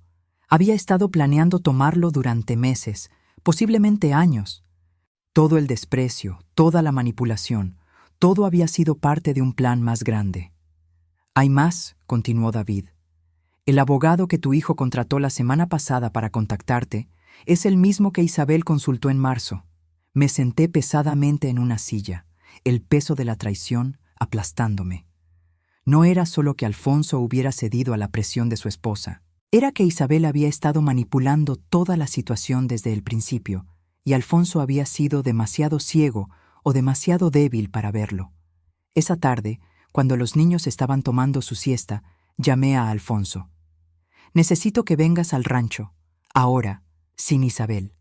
había estado planeando tomarlo durante meses, posiblemente años. Todo el desprecio, toda la manipulación, todo había sido parte de un plan más grande. Hay más, continuó David. El abogado que tu hijo contrató la semana pasada para contactarte es el mismo que Isabel consultó en marzo. Me senté pesadamente en una silla, el peso de la traición aplastándome. No era solo que Alfonso hubiera cedido a la presión de su esposa, era que Isabel había estado manipulando toda la situación desde el principio, y Alfonso había sido demasiado ciego o demasiado débil para verlo. Esa tarde, cuando los niños estaban tomando su siesta, llamé a Alfonso. Necesito que vengas al rancho, ahora, sin Isabel.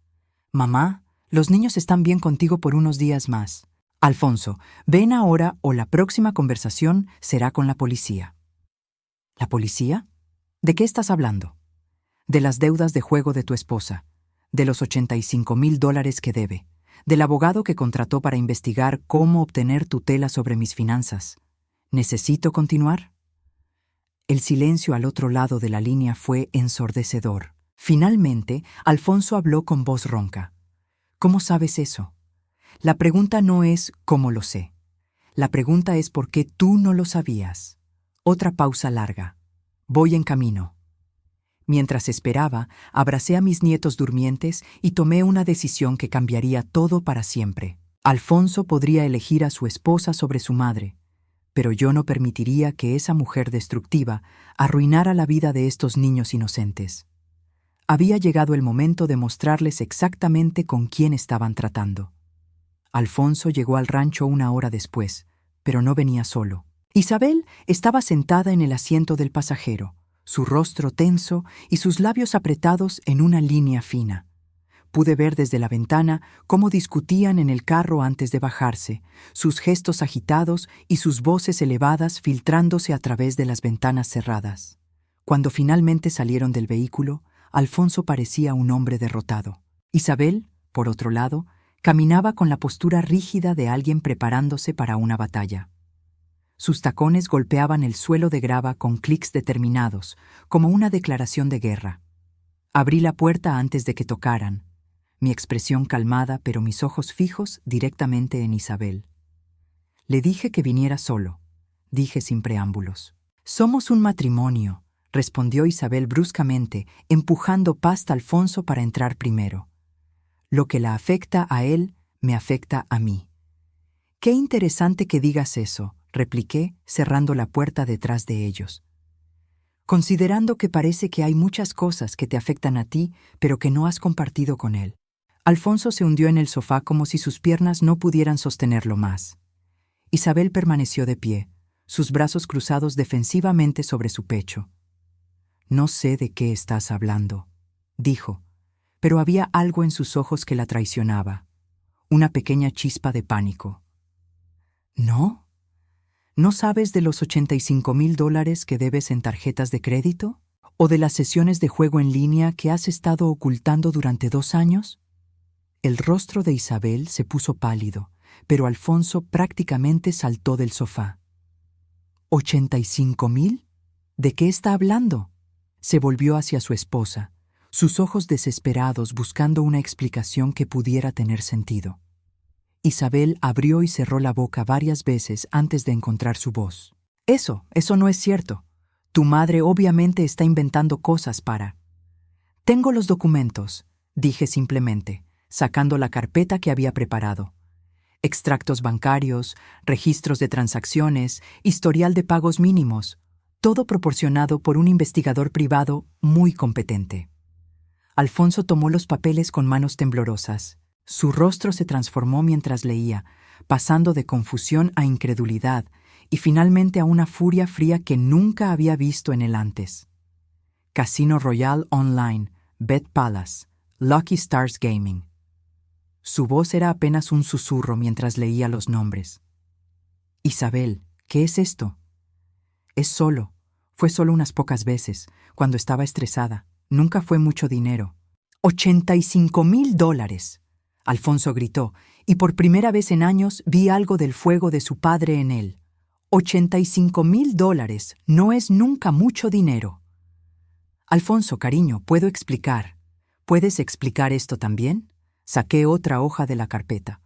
Mamá, los niños están bien contigo por unos días más. Alfonso, ven ahora o la próxima conversación será con la policía. ¿La policía? ¿De qué estás hablando? De las deudas de juego de tu esposa, de los $85,000 que debe, del abogado que contrató para investigar cómo obtener tutela sobre mis finanzas. ¿Necesito continuar? El silencio al otro lado de la línea fue ensordecedor. Finalmente, Alfonso habló con voz ronca. ¿Cómo sabes eso? La pregunta no es ¿cómo lo sé? La pregunta es ¿por qué tú no lo sabías? Otra pausa larga. Voy en camino. Mientras esperaba, abracé a mis nietos durmientes y tomé una decisión que cambiaría todo para siempre. Alfonso podría elegir a su esposa sobre su madre, pero yo no permitiría que esa mujer destructiva arruinara la vida de estos niños inocentes. Había llegado el momento de mostrarles exactamente con quién estaban tratando. Alfonso llegó al rancho 1 hora después, pero no venía solo. Isabel estaba sentada en el asiento del pasajero, su rostro tenso y sus labios apretados en una línea fina. Pude ver desde la ventana cómo discutían en el carro antes de bajarse, sus gestos agitados y sus voces elevadas filtrándose a través de las ventanas cerradas. Cuando finalmente salieron del vehículo, Alfonso parecía un hombre derrotado. Isabel, por otro lado, caminaba con la postura rígida de alguien preparándose para una batalla. Sus tacones golpeaban el suelo de grava con clics determinados, como una declaración de guerra. Abrí la puerta antes de que tocaran, mi expresión calmada pero mis ojos fijos directamente en Isabel. Le dije que viniera solo, dije sin preámbulos. Somos un matrimonio, respondió Isabel bruscamente, empujando pasta a Alfonso para entrar primero. Lo que la afecta a él, me afecta a mí. Qué interesante que digas eso, repliqué, cerrando la puerta detrás de ellos. Considerando que parece que hay muchas cosas que te afectan a ti, pero que no has compartido con él. Alfonso se hundió en el sofá como si sus piernas no pudieran sostenerlo más. Isabel permaneció de pie, sus brazos cruzados defensivamente sobre su pecho. No sé de qué estás hablando, dijo, pero había algo en sus ojos que la traicionaba, una pequeña chispa de pánico. ¿No? ¿No sabes de los $85,000 que debes en tarjetas de crédito? ¿O de las sesiones de juego en línea que has estado ocultando durante 2 años? El rostro de Isabel se puso pálido, pero Alfonso prácticamente saltó del sofá. ¿85,000? ¿De qué está hablando? Se volvió hacia su esposa, sus ojos desesperados buscando una explicación que pudiera tener sentido. Isabel abrió y cerró la boca varias veces antes de encontrar su voz. Eso no es cierto. Tu madre obviamente está inventando cosas para... Tengo los documentos, dije simplemente, sacando la carpeta que había preparado. Extractos bancarios, registros de transacciones, historial de pagos mínimos, todo proporcionado por un investigador privado muy competente. Alfonso tomó los papeles con manos temblorosas. Su rostro se transformó mientras leía, pasando de confusión a incredulidad y finalmente a una furia fría que nunca había visto en él antes. Casino Royale Online, Bet Palace, Lucky Stars Gaming. Su voz era apenas un susurro mientras leía los nombres. Isabel, ¿qué es esto? Fue solo unas pocas veces, cuando estaba estresada. Nunca fue mucho dinero. $85,000. Alfonso gritó, y por primera vez en años vi algo del fuego de su padre en él. $85,000 no es nunca mucho dinero. Alfonso, cariño, ¿puedo explicar? ¿Puedes explicar esto también? Saqué otra hoja de la carpeta.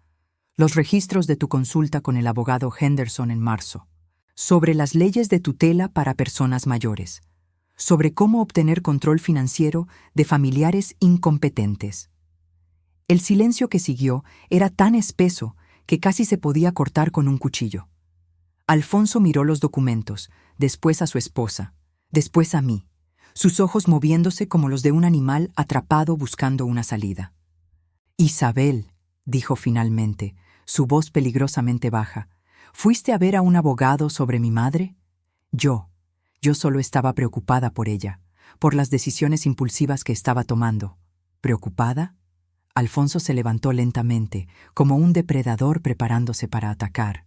Los registros de tu consulta con el abogado Henderson en marzo. Sobre las leyes de tutela para personas mayores. Sobre cómo obtener control financiero de familiares incompetentes. El silencio que siguió era tan espeso que casi se podía cortar con un cuchillo. Alfonso miró los documentos, después a su esposa, después a mí, sus ojos moviéndose como los de un animal atrapado buscando una salida. Isabel, dijo finalmente, su voz peligrosamente baja, ¿fuiste a ver a un abogado sobre mi madre? Yo solo estaba preocupada por ella, por las decisiones impulsivas que estaba tomando. ¿Preocupada? Alfonso se levantó lentamente, como un depredador preparándose para atacar.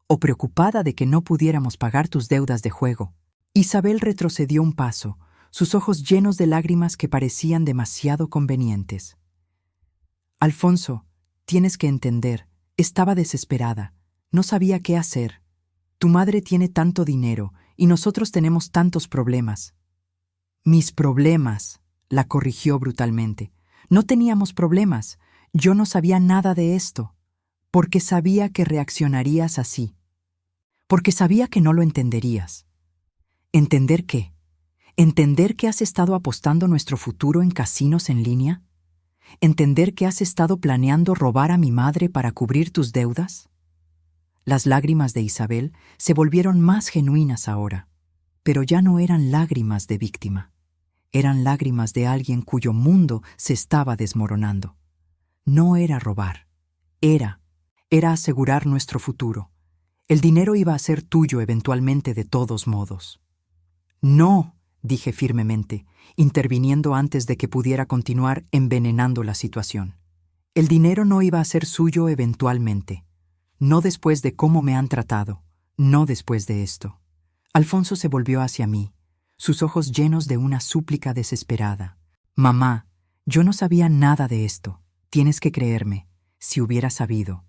¿O preocupada de que no pudiéramos pagar tus deudas de juego? Isabel retrocedió un paso, sus ojos llenos de lágrimas que parecían demasiado convenientes. Alfonso, tienes que entender, estaba desesperada, no sabía qué hacer. Tu madre tiene tanto dinero y nosotros tenemos tantos problemas. Mis problemas, la corrigió brutalmente. No teníamos problemas, yo no sabía nada de esto, porque sabía que reaccionarías así, porque sabía que no lo entenderías. ¿Entender qué? ¿Entender que has estado apostando nuestro futuro en casinos en línea? ¿Entender que has estado planeando robar a mi madre para cubrir tus deudas? Las lágrimas de Isabel se volvieron más genuinas ahora, pero ya no eran lágrimas de víctima. Eran lágrimas de alguien cuyo mundo se estaba desmoronando. No era robar, era asegurar nuestro futuro. El dinero iba a ser tuyo eventualmente de todos modos. No, dije firmemente, interviniendo antes de que pudiera continuar envenenando la situación. El dinero no iba a ser suyo eventualmente. No después de cómo me han tratado, no después de esto. Alfonso se volvió hacia mí, sus ojos llenos de una súplica desesperada. Mamá, yo no sabía nada de esto. Tienes que creerme, si hubiera sabido.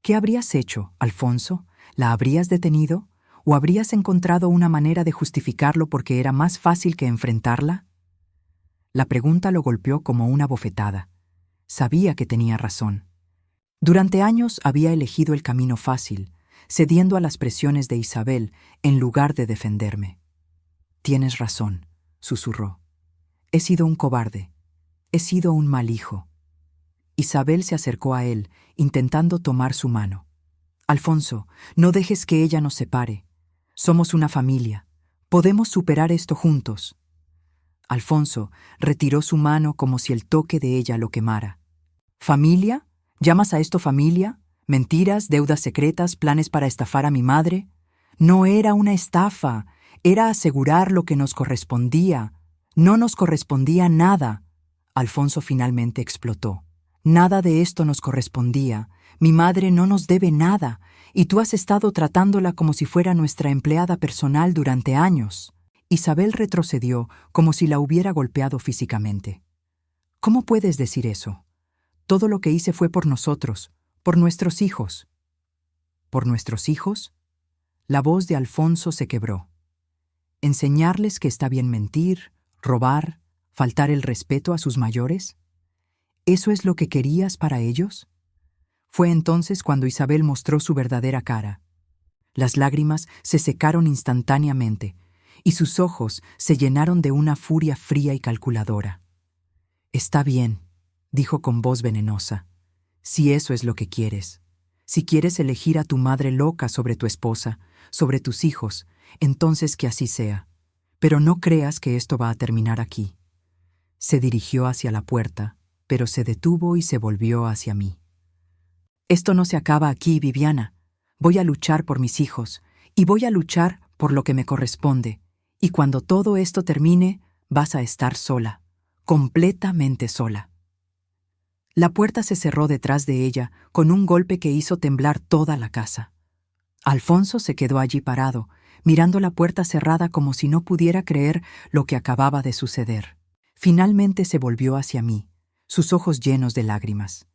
¿Qué habrías hecho, Alfonso? ¿La habrías detenido? ¿O habrías encontrado una manera de justificarlo porque era más fácil que enfrentarla? La pregunta lo golpeó como una bofetada. Sabía que tenía razón. Durante años había elegido el camino fácil, cediendo a las presiones de Isabel en lugar de defenderme. «Tienes razón», susurró. «He sido un cobarde. He sido un mal hijo». Isabel se acercó a él, intentando tomar su mano. «Alfonso, no dejes que ella nos separe. Somos una familia. Podemos superar esto juntos». Alfonso retiró su mano como si el toque de ella lo quemara. «¿Familia? ¿Llamas a esto familia? ¿Mentiras, deudas secretas, planes para estafar a mi madre? No era una estafa, era asegurar lo que nos correspondía. No nos correspondía nada». Alfonso finalmente explotó. «Nada de esto nos correspondía. Mi madre no nos debe nada, y tú has estado tratándola como si fuera nuestra empleada personal durante años». Isabel retrocedió como si la hubiera golpeado físicamente. «¿Cómo puedes decir eso? Todo lo que hice fue por nosotros, por nuestros hijos». «¿Por nuestros hijos?». La voz de Alfonso se quebró. ¿Enseñarles que está bien mentir, robar, faltar el respeto a sus mayores? ¿Eso es lo que querías para ellos? Fue entonces cuando Isabel mostró su verdadera cara. Las lágrimas se secaron instantáneamente y sus ojos se llenaron de una furia fría y calculadora. «Está bien», dijo con voz venenosa, «si eso es lo que quieres. Si quieres elegir a tu madre loca sobre tu esposa, sobre tus hijos, entonces que así sea. Pero no creas que esto va a terminar aquí». Se dirigió hacia la puerta, pero se detuvo y se volvió hacia mí. «Esto no se acaba aquí, Viviana. Voy a luchar por mis hijos, y voy a luchar por lo que me corresponde, y cuando todo esto termine, vas a estar sola, completamente sola». La puerta se cerró detrás de ella con un golpe que hizo temblar toda la casa. Alfonso se quedó allí parado, mirando la puerta cerrada como si no pudiera creer lo que acababa de suceder. Finalmente se volvió hacia mí, sus ojos llenos de lágrimas.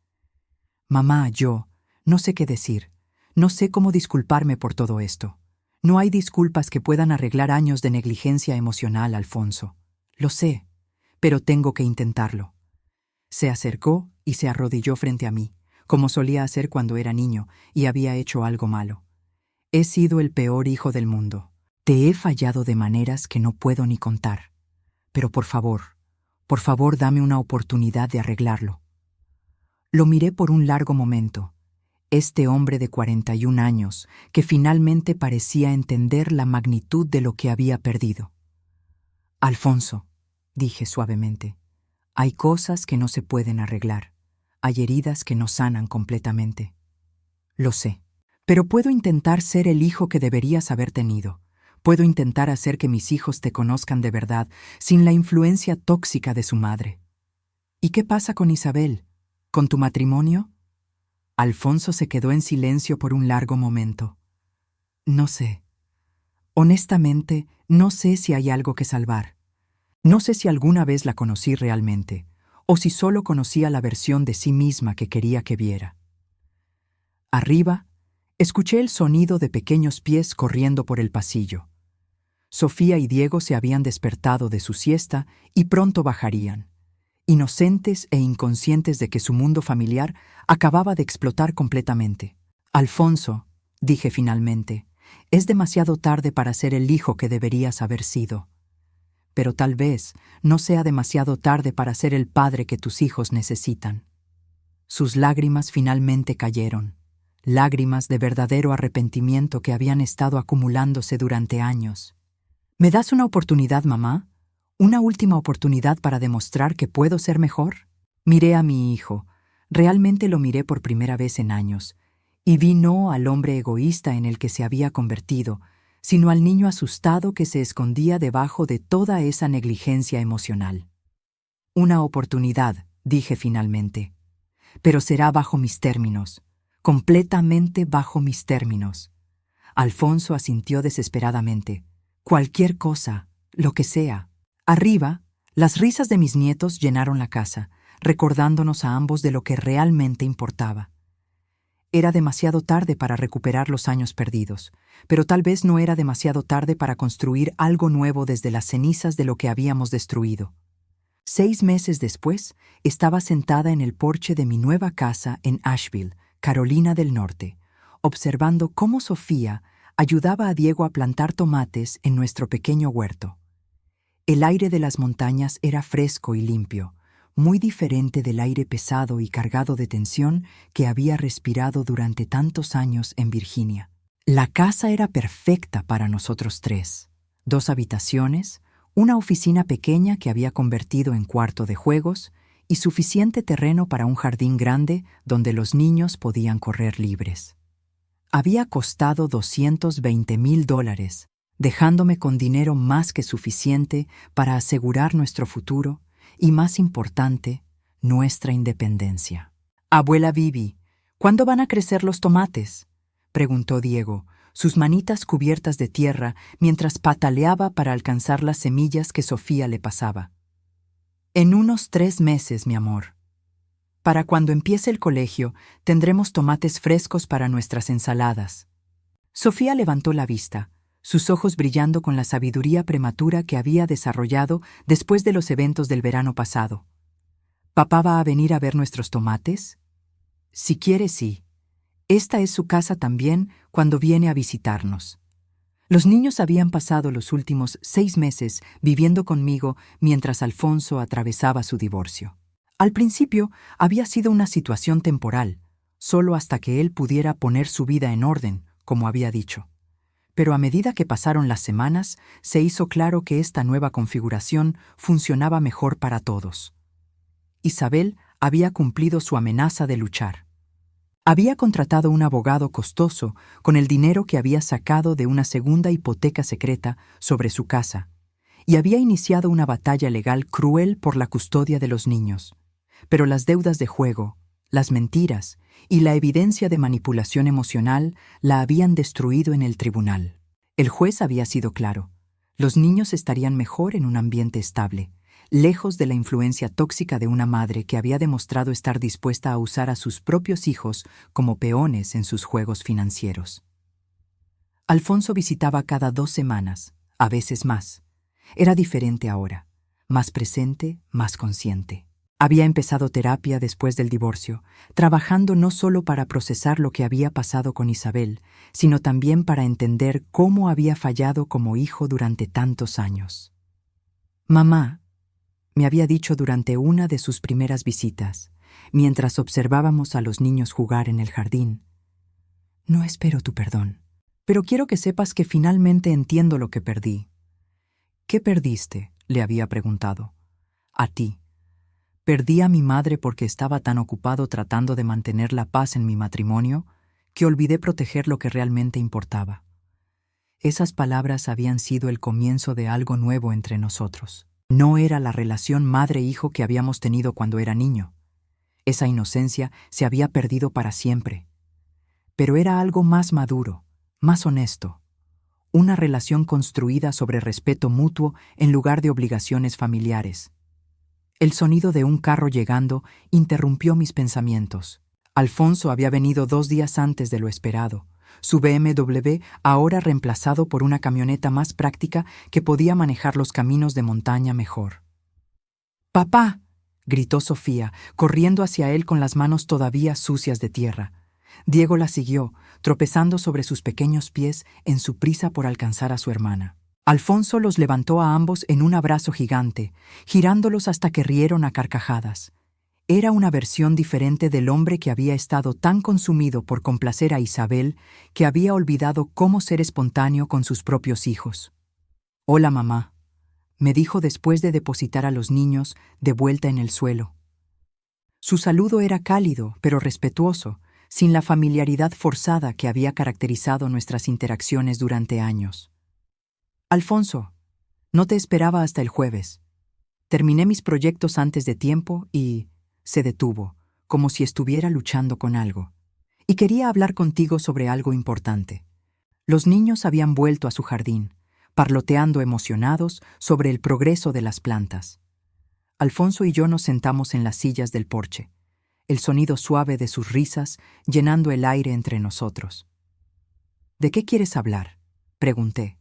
«Mamá, yo no sé qué decir, no sé cómo disculparme por todo esto. No hay disculpas que puedan arreglar años de negligencia emocional, Alfonso. Lo sé, pero tengo que intentarlo». Se acercó y se arrodilló frente a mí, como solía hacer cuando era niño y había hecho algo malo. «He sido el peor hijo del mundo. Te he fallado de maneras que no puedo ni contar. Pero por favor, dame una oportunidad de arreglarlo». Lo miré por un largo momento. Este hombre de 41 años, que finalmente parecía entender la magnitud de lo que había perdido. «Alfonso», dije suavemente, «hay cosas que no se pueden arreglar. Hay heridas que no sanan completamente». «Lo sé, pero puedo intentar ser el hijo que deberías haber tenido. Puedo intentar hacer que mis hijos te conozcan de verdad, sin la influencia tóxica de su madre». «¿Y qué pasa con Isabel? ¿Con tu matrimonio?». Alfonso se quedó en silencio por un largo momento. «No sé. Honestamente, no sé si hay algo que salvar. No sé si alguna vez la conocí realmente, o si solo conocía la versión de sí misma que quería que viera». Arriba, escuché el sonido de pequeños pies corriendo por el pasillo. Sofía y Diego se habían despertado de su siesta y pronto bajarían, inocentes e inconscientes de que su mundo familiar acababa de explotar completamente. «Alfonso», dije finalmente, «es demasiado tarde para ser el hijo que deberías haber sido. Pero tal vez no sea demasiado tarde para ser el padre que tus hijos necesitan». Sus lágrimas finalmente cayeron, lágrimas de verdadero arrepentimiento que habían estado acumulándose durante años. «¿Me das una oportunidad, mamá? ¿Una última oportunidad para demostrar que puedo ser mejor?». Miré a mi hijo, realmente lo miré por primera vez en años, y vi no al hombre egoísta en el que se había convertido, sino al niño asustado que se escondía debajo de toda esa negligencia emocional. «Una oportunidad», dije finalmente, «pero será bajo mis términos, completamente bajo mis términos». Alfonso asintió desesperadamente. «Cualquier cosa, lo que sea». Arriba, las risas de mis nietos llenaron la casa, recordándonos a ambos de lo que realmente importaba. Era demasiado tarde para recuperar los años perdidos, pero tal vez no era demasiado tarde para construir algo nuevo desde las cenizas de lo que habíamos destruido. 6 meses después, estaba sentada en el porche de mi nueva casa en Asheville, Carolina del Norte, observando cómo Sofía ayudaba a Diego a plantar tomates en nuestro pequeño huerto. El aire de las montañas era fresco y limpio, muy diferente del aire pesado y cargado de tensión que había respirado durante tantos años en Virginia. La casa era perfecta para nosotros tres. 2 habitaciones, una oficina pequeña que había convertido en cuarto de juegos y suficiente terreno para un jardín grande donde los niños podían correr libres. Había costado $220,000, dejándome con dinero más que suficiente para asegurar nuestro futuro y, más importante, nuestra independencia. «Abuela Bibi, ¿cuándo van a crecer los tomates?», preguntó Diego, sus manitas cubiertas de tierra mientras pataleaba para alcanzar las semillas que Sofía le pasaba. «En unos 3 meses, mi amor. Para cuando empiece el colegio, tendremos tomates frescos para nuestras ensaladas». Sofía levantó la vista, sus ojos brillando con la sabiduría prematura que había desarrollado después de los eventos del verano pasado. «¿Papá va a venir a ver nuestros tomates?». «Si quiere, sí. Esta es su casa también cuando viene a visitarnos». Los niños habían pasado los últimos 6 meses viviendo conmigo mientras Alfonso atravesaba su divorcio. Al principio había sido una situación temporal, solo hasta que él pudiera poner su vida en orden, como había dicho. Pero a medida que pasaron las semanas, se hizo claro que esta nueva configuración funcionaba mejor para todos. Isabel había cumplido su amenaza de luchar. Había contratado un abogado costoso con el dinero que había sacado de una segunda hipoteca secreta sobre su casa, y había iniciado una batalla legal cruel por la custodia de los niños. Pero las deudas de juego, las mentiras y la evidencia de manipulación emocional la habían destruido en el tribunal. El juez había sido claro: los niños estarían mejor en un ambiente estable, lejos de la influencia tóxica de una madre que había demostrado estar dispuesta a usar a sus propios hijos como peones en sus juegos financieros. Alfonso visitaba cada 2 semanas, a veces más. Era diferente ahora, más presente, más consciente. Había empezado terapia después del divorcio, trabajando no solo para procesar lo que había pasado con Isabel, sino también para entender cómo había fallado como hijo durante tantos años. «Mamá», me había dicho durante una de sus primeras visitas, mientras observábamos a los niños jugar en el jardín, «no espero tu perdón, pero quiero que sepas que finalmente entiendo lo que perdí». «¿Qué perdiste?», le había preguntado. «A ti. Perdí a mi madre porque estaba tan ocupado tratando de mantener la paz en mi matrimonio que olvidé proteger lo que realmente importaba». Esas palabras habían sido el comienzo de algo nuevo entre nosotros. No era la relación madre-hijo que habíamos tenido cuando era niño. Esa inocencia se había perdido para siempre. Pero era algo más maduro, más honesto. Una relación construida sobre respeto mutuo en lugar de obligaciones familiares. El sonido de un carro llegando interrumpió mis pensamientos. Alfonso había venido 2 días antes de lo esperado. Su BMW, ahora reemplazado por una camioneta más práctica que podía manejar los caminos de montaña mejor. «¡Papá!», gritó Sofía, corriendo hacia él con las manos todavía sucias de tierra. Diego la siguió, tropezando sobre sus pequeños pies en su prisa por alcanzar a su hermana. Alfonso los levantó a ambos en un abrazo gigante, girándolos hasta que rieron a carcajadas. Era una versión diferente del hombre que había estado tan consumido por complacer a Isabel que había olvidado cómo ser espontáneo con sus propios hijos. «Hola, mamá», me dijo después de depositar a los niños de vuelta en el suelo. Su saludo era cálido, pero respetuoso, sin la familiaridad forzada que había caracterizado nuestras interacciones durante años. «Alfonso, no te esperaba hasta el jueves. Terminé mis proyectos antes de tiempo y…», se detuvo, como si estuviera luchando con algo. «Y quería hablar contigo sobre algo importante». Los niños habían vuelto a su jardín, parloteando emocionados sobre el progreso de las plantas. Alfonso y yo nos sentamos en las sillas del porche, el sonido suave de sus risas llenando el aire entre nosotros. «¿De qué quieres hablar?», pregunté.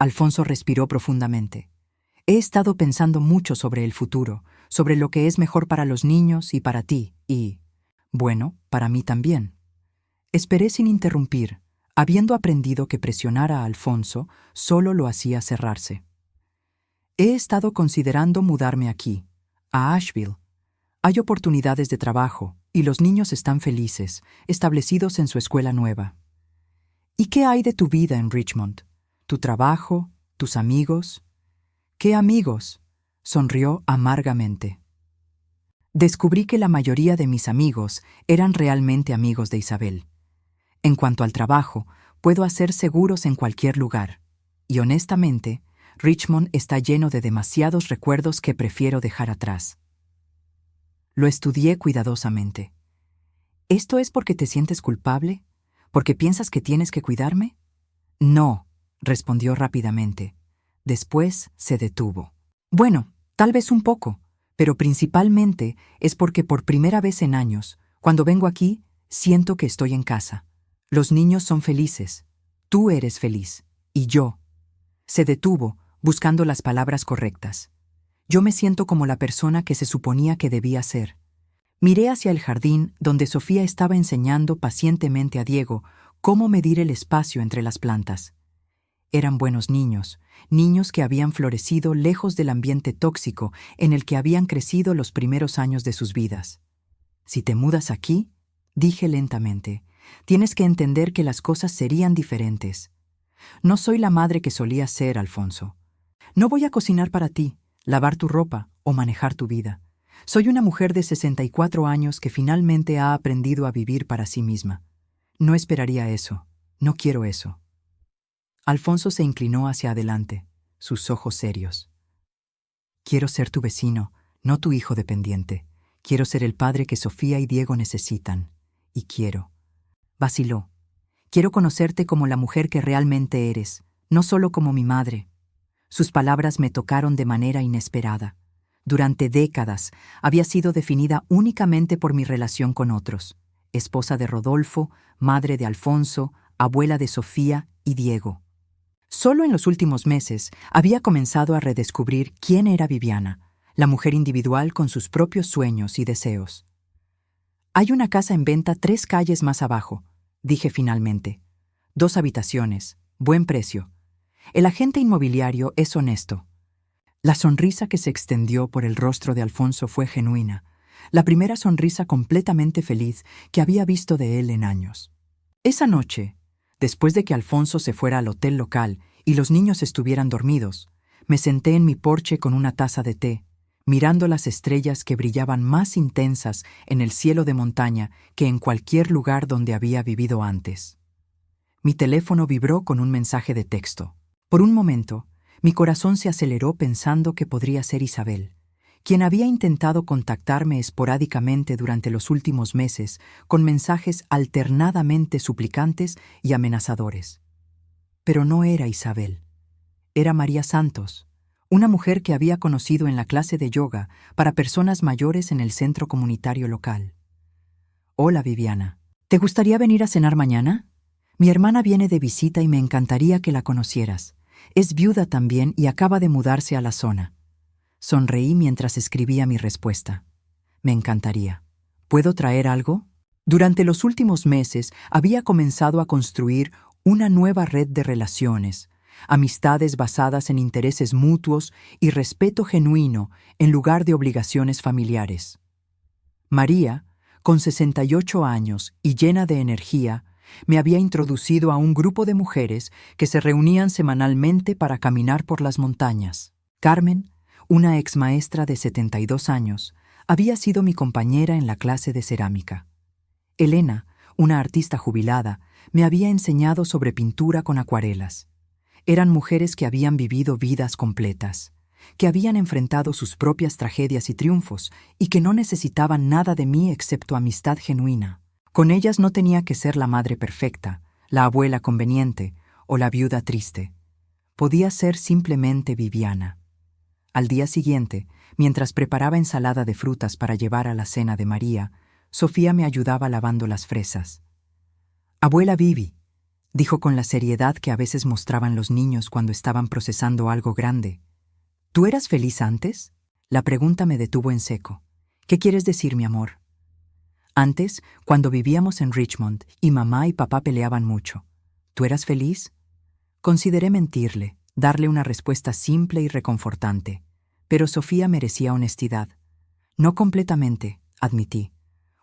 Alfonso respiró profundamente. «He estado pensando mucho sobre el futuro, sobre lo que es mejor para los niños y para ti, y, bueno, para mí también. Esperé sin interrumpir, habiendo aprendido que presionar a Alfonso solo lo hacía cerrarse. He estado considerando mudarme aquí, a Asheville. Hay oportunidades de trabajo y los niños están felices, establecidos en su escuela nueva. ¿Y qué hay de tu vida en Richmond? ¿Tu trabajo? ¿Tus amigos? ¿Qué amigos? Sonrió amargamente. Descubrí que la mayoría de mis amigos eran realmente amigos de Isabel. En cuanto al trabajo, puedo hacer seguros en cualquier lugar. Y honestamente, Richmond está lleno de demasiados recuerdos que prefiero dejar atrás. Lo estudié cuidadosamente. ¿Esto es porque te sientes culpable? ¿Porque piensas que tienes que cuidarme? No, respondió rápidamente. Después se detuvo. Bueno, tal vez un poco, pero principalmente es porque por primera vez en años, cuando vengo aquí, siento que estoy en casa. Los niños son felices. Tú eres feliz. Y yo. Se detuvo, buscando las palabras correctas. Yo me siento como la persona que se suponía que debía ser. Miré hacia el jardín donde Sofía estaba enseñando pacientemente a Diego cómo medir el espacio entre las plantas. Eran buenos niños, niños que habían florecido lejos del ambiente tóxico en el que habían crecido los primeros años de sus vidas. Si te mudas aquí, dije lentamente, tienes que entender que las cosas serían diferentes. No soy la madre que solía ser, Alfonso. No voy a cocinar para ti, lavar tu ropa o manejar tu vida. Soy una mujer de 64 años que finalmente ha aprendido a vivir para sí misma. No esperaría eso. No quiero eso. Alfonso se inclinó hacia adelante, sus ojos serios. Quiero ser tu vecino, no tu hijo dependiente. Quiero ser el padre que Sofía y Diego necesitan. Y quiero. Vaciló. Quiero conocerte como la mujer que realmente eres, no solo como mi madre. Sus palabras me tocaron de manera inesperada. Durante décadas había sido definida únicamente por mi relación con otros. Esposa de Rodolfo, madre de Alfonso, abuela de Sofía y Diego. Solo en los últimos meses había comenzado a redescubrir quién era Viviana, la mujer individual con sus propios sueños y deseos. Hay una casa en venta 3 calles más abajo, dije finalmente. 2 habitaciones, buen precio. El agente inmobiliario es honesto. La sonrisa que se extendió por el rostro de Alfonso fue genuina, la primera sonrisa completamente feliz que había visto de él en años. Esa noche, después de que Alfonso se fuera al hotel local y los niños estuvieran dormidos, me senté en mi porche con una taza de té, mirando las estrellas que brillaban más intensas en el cielo de montaña que en cualquier lugar donde había vivido antes. Mi teléfono vibró con un mensaje de texto. Por un momento, mi corazón se aceleró pensando que podría ser Isabel, quien había intentado contactarme esporádicamente durante los últimos meses con mensajes alternadamente suplicantes y amenazadores. Pero no era Isabel. Era María Santos, una mujer que había conocido en la clase de yoga para personas mayores en el centro comunitario local. Hola, Viviana. ¿Te gustaría venir a cenar mañana? Mi hermana viene de visita y me encantaría que la conocieras. Es viuda también y acaba de mudarse a la zona. Sonreí mientras escribía mi respuesta. Me encantaría. ¿Puedo traer algo? Durante los últimos meses había comenzado a construir una nueva red de relaciones, amistades basadas en intereses mutuos y respeto genuino en lugar de obligaciones familiares. María, con 68 años y llena de energía, me había introducido a un grupo de mujeres que se reunían semanalmente para caminar por las montañas. Carmen, una exmaestra de 72 años, había sido mi compañera en la clase de cerámica. Elena, una artista jubilada, me había enseñado sobre pintura con acuarelas. Eran mujeres que habían vivido vidas completas, que habían enfrentado sus propias tragedias y triunfos y que no necesitaban nada de mí excepto amistad genuina. Con ellas no tenía que ser la madre perfecta, la abuela conveniente o la viuda triste. Podía ser simplemente Viviana. Al día siguiente, mientras preparaba ensalada de frutas para llevar a la cena de María, Sofía me ayudaba lavando las fresas. «Abuela Vivi», dijo con la seriedad que a veces mostraban los niños cuando estaban procesando algo grande. «¿Tú eras feliz antes?» La pregunta me detuvo en seco. «¿Qué quieres decir, mi amor?» Antes, cuando vivíamos en Richmond y mamá y papá peleaban mucho. ¿Tú eras feliz? Consideré mentirle, darle una respuesta simple y reconfortante. Pero Sofía merecía honestidad. No completamente, admití.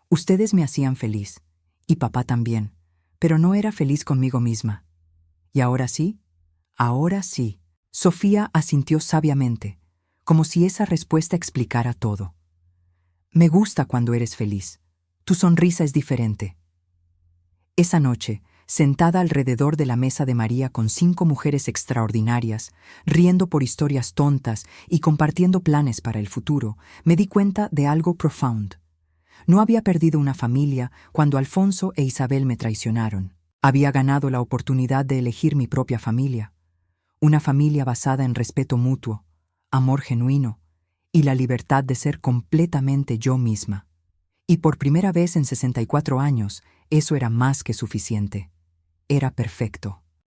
Ustedes me hacían feliz, y papá también, pero no era feliz conmigo misma. ¿Y ahora sí? Ahora sí. Sofía asintió sabiamente, como si esa respuesta explicara todo. Me gusta cuando eres feliz. Tu sonrisa es diferente. Esa noche, sentada alrededor de la mesa de María con 5 mujeres extraordinarias, riendo por historias tontas y compartiendo planes para el futuro, me di cuenta de algo profundo. No había perdido una familia cuando Alfonso e Isabel me traicionaron. Había ganado la oportunidad de elegir mi propia familia. Una familia basada en respeto mutuo, amor genuino y la libertad de ser completamente yo misma. Y por primera vez en 64 años, eso era más que suficiente. Era perfecto.